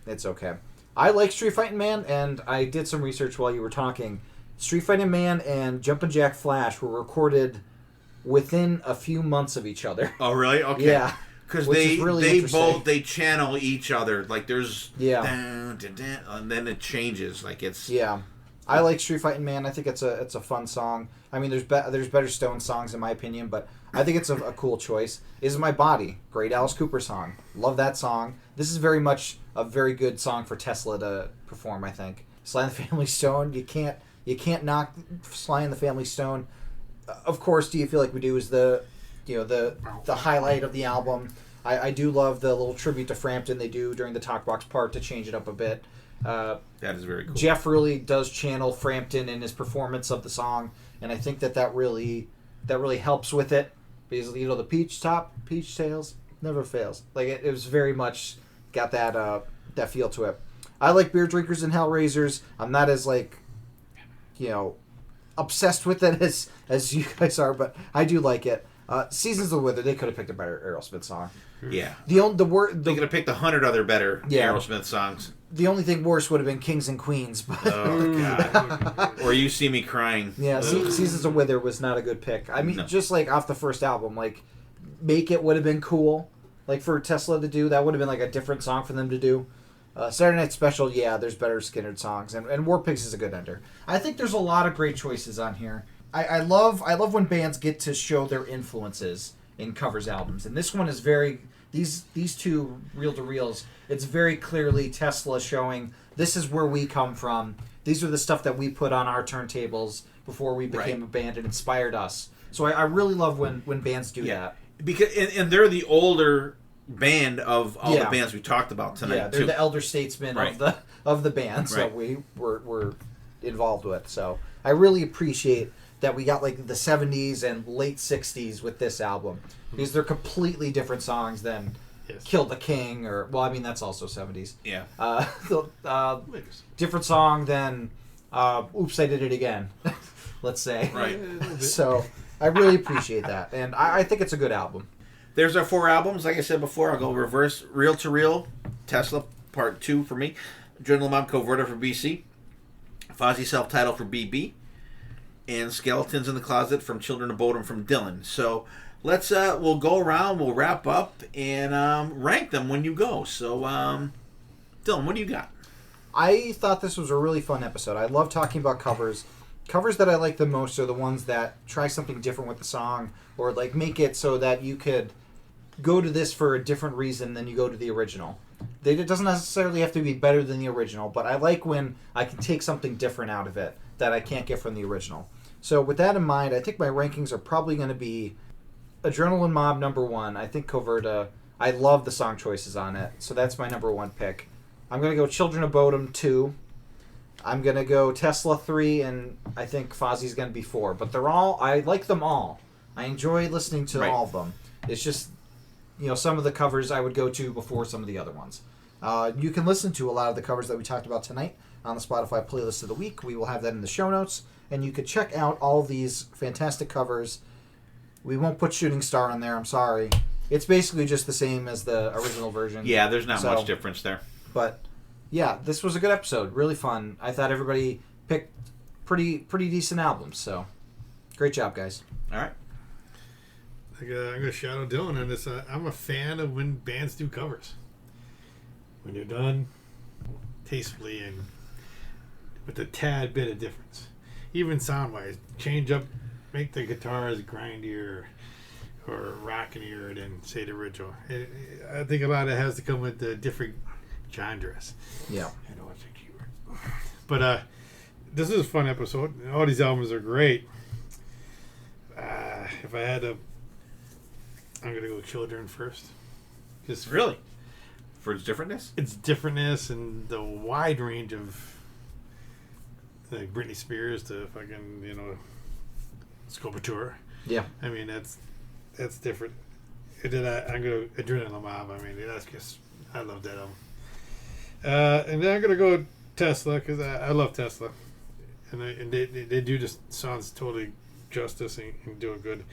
it's okay. I like Street Fighting Man, and I did some research while you were talking. Street Fighting Man and Jumpin' Jack Flash were recorded within a few months of each other. Oh really? Okay. Yeah. Because really they channel each other. Like there's yeah, and then it changes. Like it's yeah. I like Street Fighting Man. I think it's a fun song. I mean, there's better Stone songs in my opinion, but I think it's a cool choice. Is My Body, great Alice Cooper song. Love that song. This is very much a very good song for Tesla to perform. I think Sly and the Family Stone. You can't knock Sly and the Family Stone. Of course, Do You Feel Like We Do is the highlight of the album. I do love the little tribute to Frampton they do during the Talkbox part to change it up a bit. That is very cool. Jeff really does channel Frampton in his performance of the song, and I think that really helps with it, because the peach tails never fails. Like it was very much got that feel to it. I like Beer Drinkers and Hellraisers. I'm not as obsessed with it as you guys are, but I do like it. Seasons of Wither, they could have picked a better Aerosmith song. Yeah. They could have picked 100 other better Aerosmith songs. The only thing worse would have been Kings and Queens. But oh, God. Or You See Me Crying. Yeah, Seasons of Wither was not a good pick. I mean, just like off the first album, like Make It would have been cool. Like for Tesla to do, that would have been like a different song for them to do. Saturday Night Special, yeah, there's better Skinner songs, and War Pigs is a good ender. I think there's a lot of great choices on here. I love when bands get to show their influences in covers albums, and this one is very these two reel to reels. It's very clearly Tesla showing this is where we come from. These are the stuff that we put on our turntables before we became a band and inspired us. So I really love when bands do that. Because and they're the older band of all the bands we talked about tonight. Yeah, they're the elder statesmen of the bands that we were involved with. So I really appreciate that we got like the 70s and late 60s with this album, because they're completely different songs than Kill the King, or that's also 70s. Yeah. Different song than Oops, I Did It Again, let's say. Right. So I really appreciate that, and I think it's a good album. There's our 4 albums. Like I said before, I'll go reverse. Reel to Reel, Tesla, Part 2 for me. Children of Bodom, Coverta for BC. Fozzy self-titled for BB. And Skeletons in the Closet from Children of Bodom from Dylan. So let's we'll go around, we'll wrap up, and rank them when you go. So, Dylan, what do you got? I thought this was a really fun episode. I love talking about covers. Covers that I like the most are the ones that try something different with the song, or like make it so that you could go to this for a different reason than you go to the original. It doesn't necessarily have to be better than the original, but I like when I can take something different out of it that I can't get from the original. So with that in mind, I think my rankings are probably going to be Adrenaline Mob number 1. I think Coverta, I love the song choices on it, so that's my number 1 pick. I'm going to go Children of Bodom 2. I'm going to go Tesla 3, and I think Fozzy's going to be 4. But I like them all. I enjoy listening to all of them. It's just, some of the covers I would go to before some of the other ones. You can listen to a lot of the covers that we talked about tonight on the Spotify playlist of the week. We will have that in the show notes. And you could check out all these fantastic covers. We won't put Shooting Star on there, I'm sorry. It's basically just the same as the original version. Yeah, there's not much difference there. But yeah, this was a good episode. Really fun. I thought everybody picked pretty decent albums. So great job, guys. All right. I'm going to shout out Dylan on this. I'm a fan of when bands do covers. When they're done tastefully and with a tad bit of difference. Even sound-wise. Change up, make the guitars grindier or rockier than, say, the original. I think a lot of it has to come with the different genres. Yeah. I know it's a keyword. But this is a fun episode. All these albums are great. If I had to, I'm going to go Children first. Just Really? For its differentness? Its differentness and the wide range of, like, Britney Spears to fucking, Sculpture. Yeah. I mean, that's different. And then I'm going to Adrenaline Mob. I mean, that's just, I love that album. And then I'm going to go Tesla, because I love Tesla. And they do just sounds totally justice and do it good.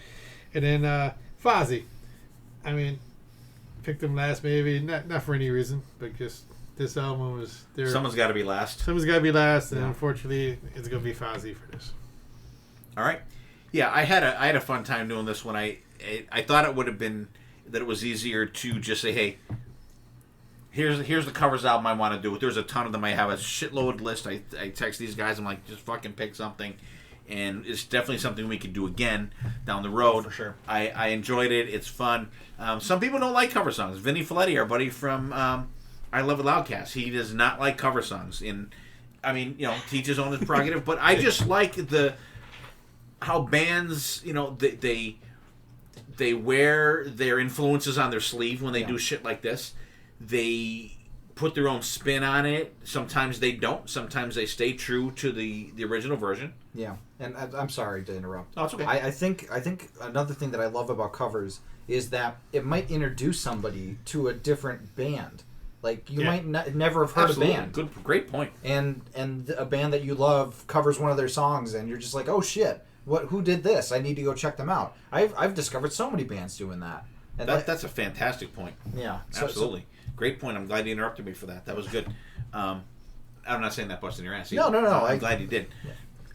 And then Fozzy. I mean, picked them last maybe, not for any reason, but just this album was there. Someone's got to be last. Someone's got to be last, and unfortunately, it's going to be Fozzy for this. All right. Yeah, I had a fun time doing this one. I thought it would have been that it was easier to just say, hey, here's the covers album I want to do. There's a ton of them. I have a shitload list. I text these guys. I'm like, just fucking pick something. And it's definitely something we could do again down the road. For sure. I enjoyed it. It's fun. Some people don't like cover songs. Vinny Folletti, our buddy from I Love It Loudcast, he does not like cover songs. Teach his own prerogative. But I just like how bands, they wear their influences on their sleeve when they do shit like this. They put their own spin on it. Sometimes they don't. Sometimes they stay true to the original version. Yeah, and I'm sorry to interrupt. Oh, it's okay. I think another thing that I love about covers is that it might introduce somebody to a different band. Like you might never have heard Absolutely. a band. Great point. And a band that you love covers one of their songs, and you're just like, oh shit, who did this? I need to go check them out. I've discovered so many bands doing that. And that's a fantastic point. Yeah, Absolutely. Great point. I'm glad you interrupted me for that. That was good. I'm not saying that busting your ass. No. I'm glad you did.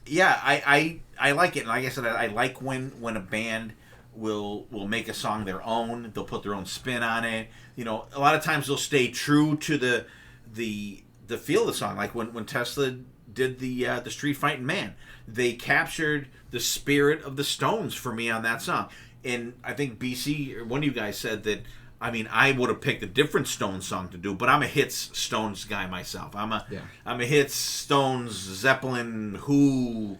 Yeah, I like it. And like I said, I like when a band will make a song their own. They'll put their own spin on it. A lot of times they'll stay true to the feel of the song. Like when Tesla did the Street Fighting Man, they captured the spirit of the Stones for me on that song. And I think BC or one of you guys said that. I mean, I would have picked a different Stones song to do, but I'm a hits Stones guy myself. I'm a hits Stones, Zeppelin, Who,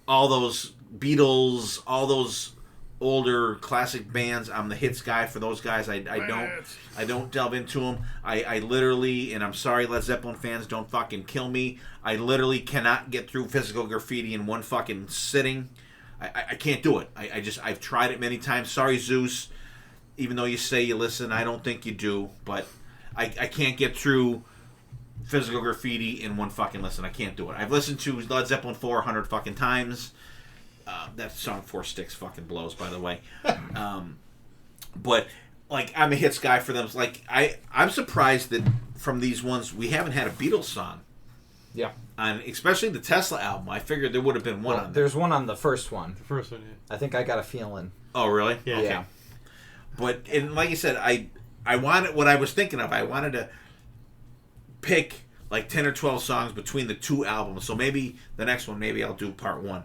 all those Beatles, all those older classic bands. I'm the hits guy for those guys. I don't delve into them. I literally, and I'm sorry, Led Zeppelin fans, don't fucking kill me. I literally cannot get through Physical Graffiti in one fucking sitting. I can't do it. I've tried it many times. Sorry, Zeus. Even though you say you listen, I don't think you do. But I can't get through Physical Graffiti in one fucking listen. I can't do it. I've listened to Led Zeppelin 400 fucking times. That song 4 Sticks fucking blows, by the way. But like, I'm a hits guy for them. Like, I'm surprised that from these ones we haven't had a Beatles song. Yeah. On especially the Tesla album. I figured there would have been one on there. There's one on the first one. The first one, yeah. I think I Got a Feeling. Oh, really? Yeah. Okay. Yeah. But, and like I said, I wanted, what I was thinking of, I wanted to pick like 10 or 12 songs between the two albums. So maybe the next one, maybe I'll do part 1.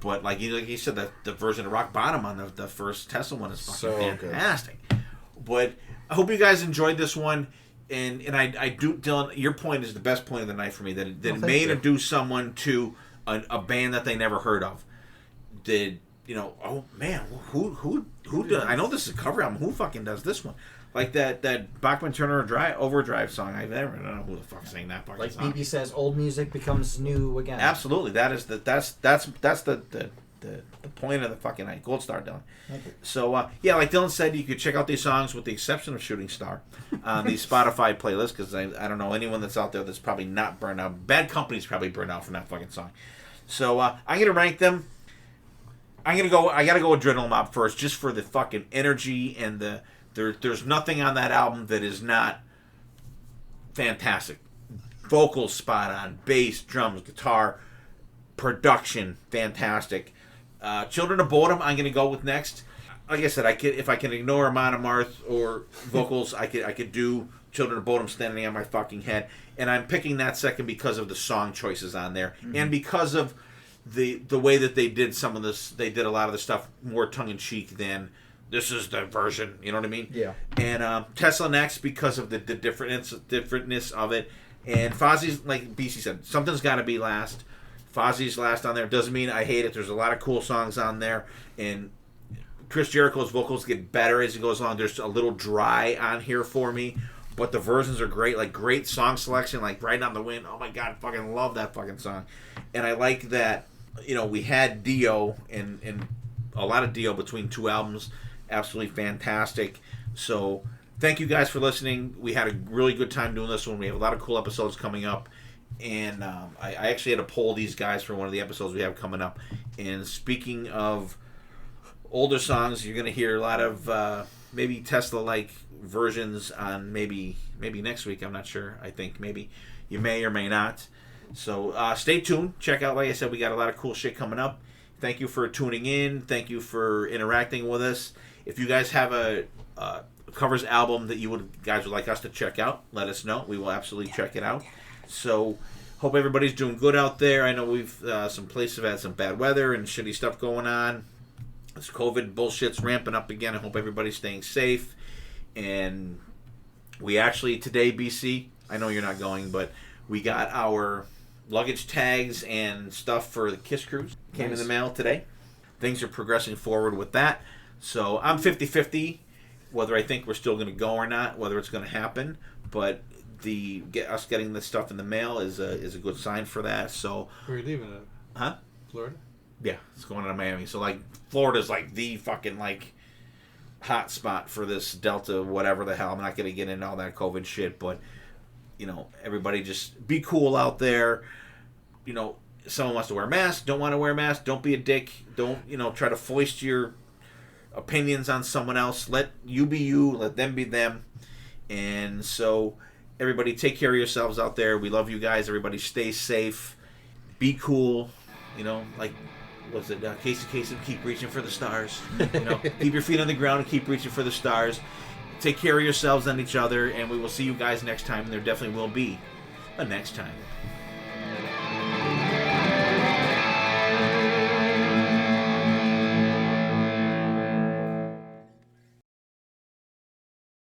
But like you said, the version of Rock Bottom on the first Tesla one is fucking fantastic. Good. But I hope you guys enjoyed this one. And I do, Dylan, your point is the best point of the night for me. That it may introduce someone to a band that they never heard of. Oh man, who does? I know this is a cover album. Who fucking does this one? Like that Bachman Turner Overdrive song. I don't know who the fuck sang that fucking song. Like BB says, old music becomes new again. Absolutely, that's the point of the fucking night. Gold star, Dylan. So yeah, like Dylan said, you could check out these songs with the exception of Shooting Star on the Spotify playlist, because I don't know anyone that's out there that's probably not burned out. Bad Company's probably burned out from that fucking song. So I'm gonna rank them. I gotta go with Adrenaline Mob first, just for the fucking energy and there's nothing on that album that is not fantastic. Vocals spot on, bass, drums, guitar, production fantastic. Children of Bodom I'm gonna go with next. Like I said, if I can ignore Amon Amarth or vocals, I could do Children of Bodom standing on my fucking head, and I'm picking that second because of the song choices on there, and because of the way that they did some of this. They did a lot of the stuff more tongue-in-cheek than this is the version, you know what I mean? Yeah. And Tesla next because of the differentness of it. And Fozzy's, like BC said, something's got to be last. Fozzy's last on there. Doesn't mean I hate it. There's a lot of cool songs on there. And Chris Jericho's vocals get better as he goes along. There's a little dry on here for me. But the versions are great. Like, great song selection. Like, Riding on the Wind. Oh, my God. I fucking love that fucking song. And I like that, we had Dio and a lot of Dio between two albums. Absolutely fantastic. So thank you guys for listening. We had a really good time doing this one. We have a lot of cool episodes coming up. And I actually had to poll these guys for one of the episodes we have coming up. And speaking of older songs, you're going to hear a lot of maybe Tesla-like versions on maybe next week. I'm not sure. I think maybe you may or may not. So stay tuned. Check out, like I said, we got a lot of cool shit coming up. Thank you for tuning in. Thank you for interacting with us. If you guys have a covers album that you guys would like us to check out, let us know. We will absolutely check it out. So hope everybody's doing good out there. I know we've some places have had some bad weather and shitty stuff going on. This COVID bullshit's ramping up again. I hope everybody's staying safe. And we actually today, BC, I know you're not going, but we got our luggage tags and stuff for the KISS cruise. Came in the mail today. Things are progressing forward with that. So I'm 50-50 whether I think we're still going to go or not, whether it's going to happen. But us getting this stuff in the mail is a good sign for that. So where are you leaving it? Huh? Florida? Yeah, it's going to Miami. So like Florida's like the fucking like hot spot for this Delta whatever the hell. I'm not going to get into all that COVID shit, but everybody just be cool out there. Someone wants to wear a mask, don't want to wear a mask, don't be a dick. Don't, try to foist your opinions on someone else. Let you be you, let them be them. And so everybody take care of yourselves out there. We love you guys. Everybody stay safe. Be cool. Like, what's it? Casey, keep reaching for the stars. Keep your feet on the ground and keep reaching for the stars. take care of yourselves and each other, and we will see you guys next time, and there definitely will be a next time.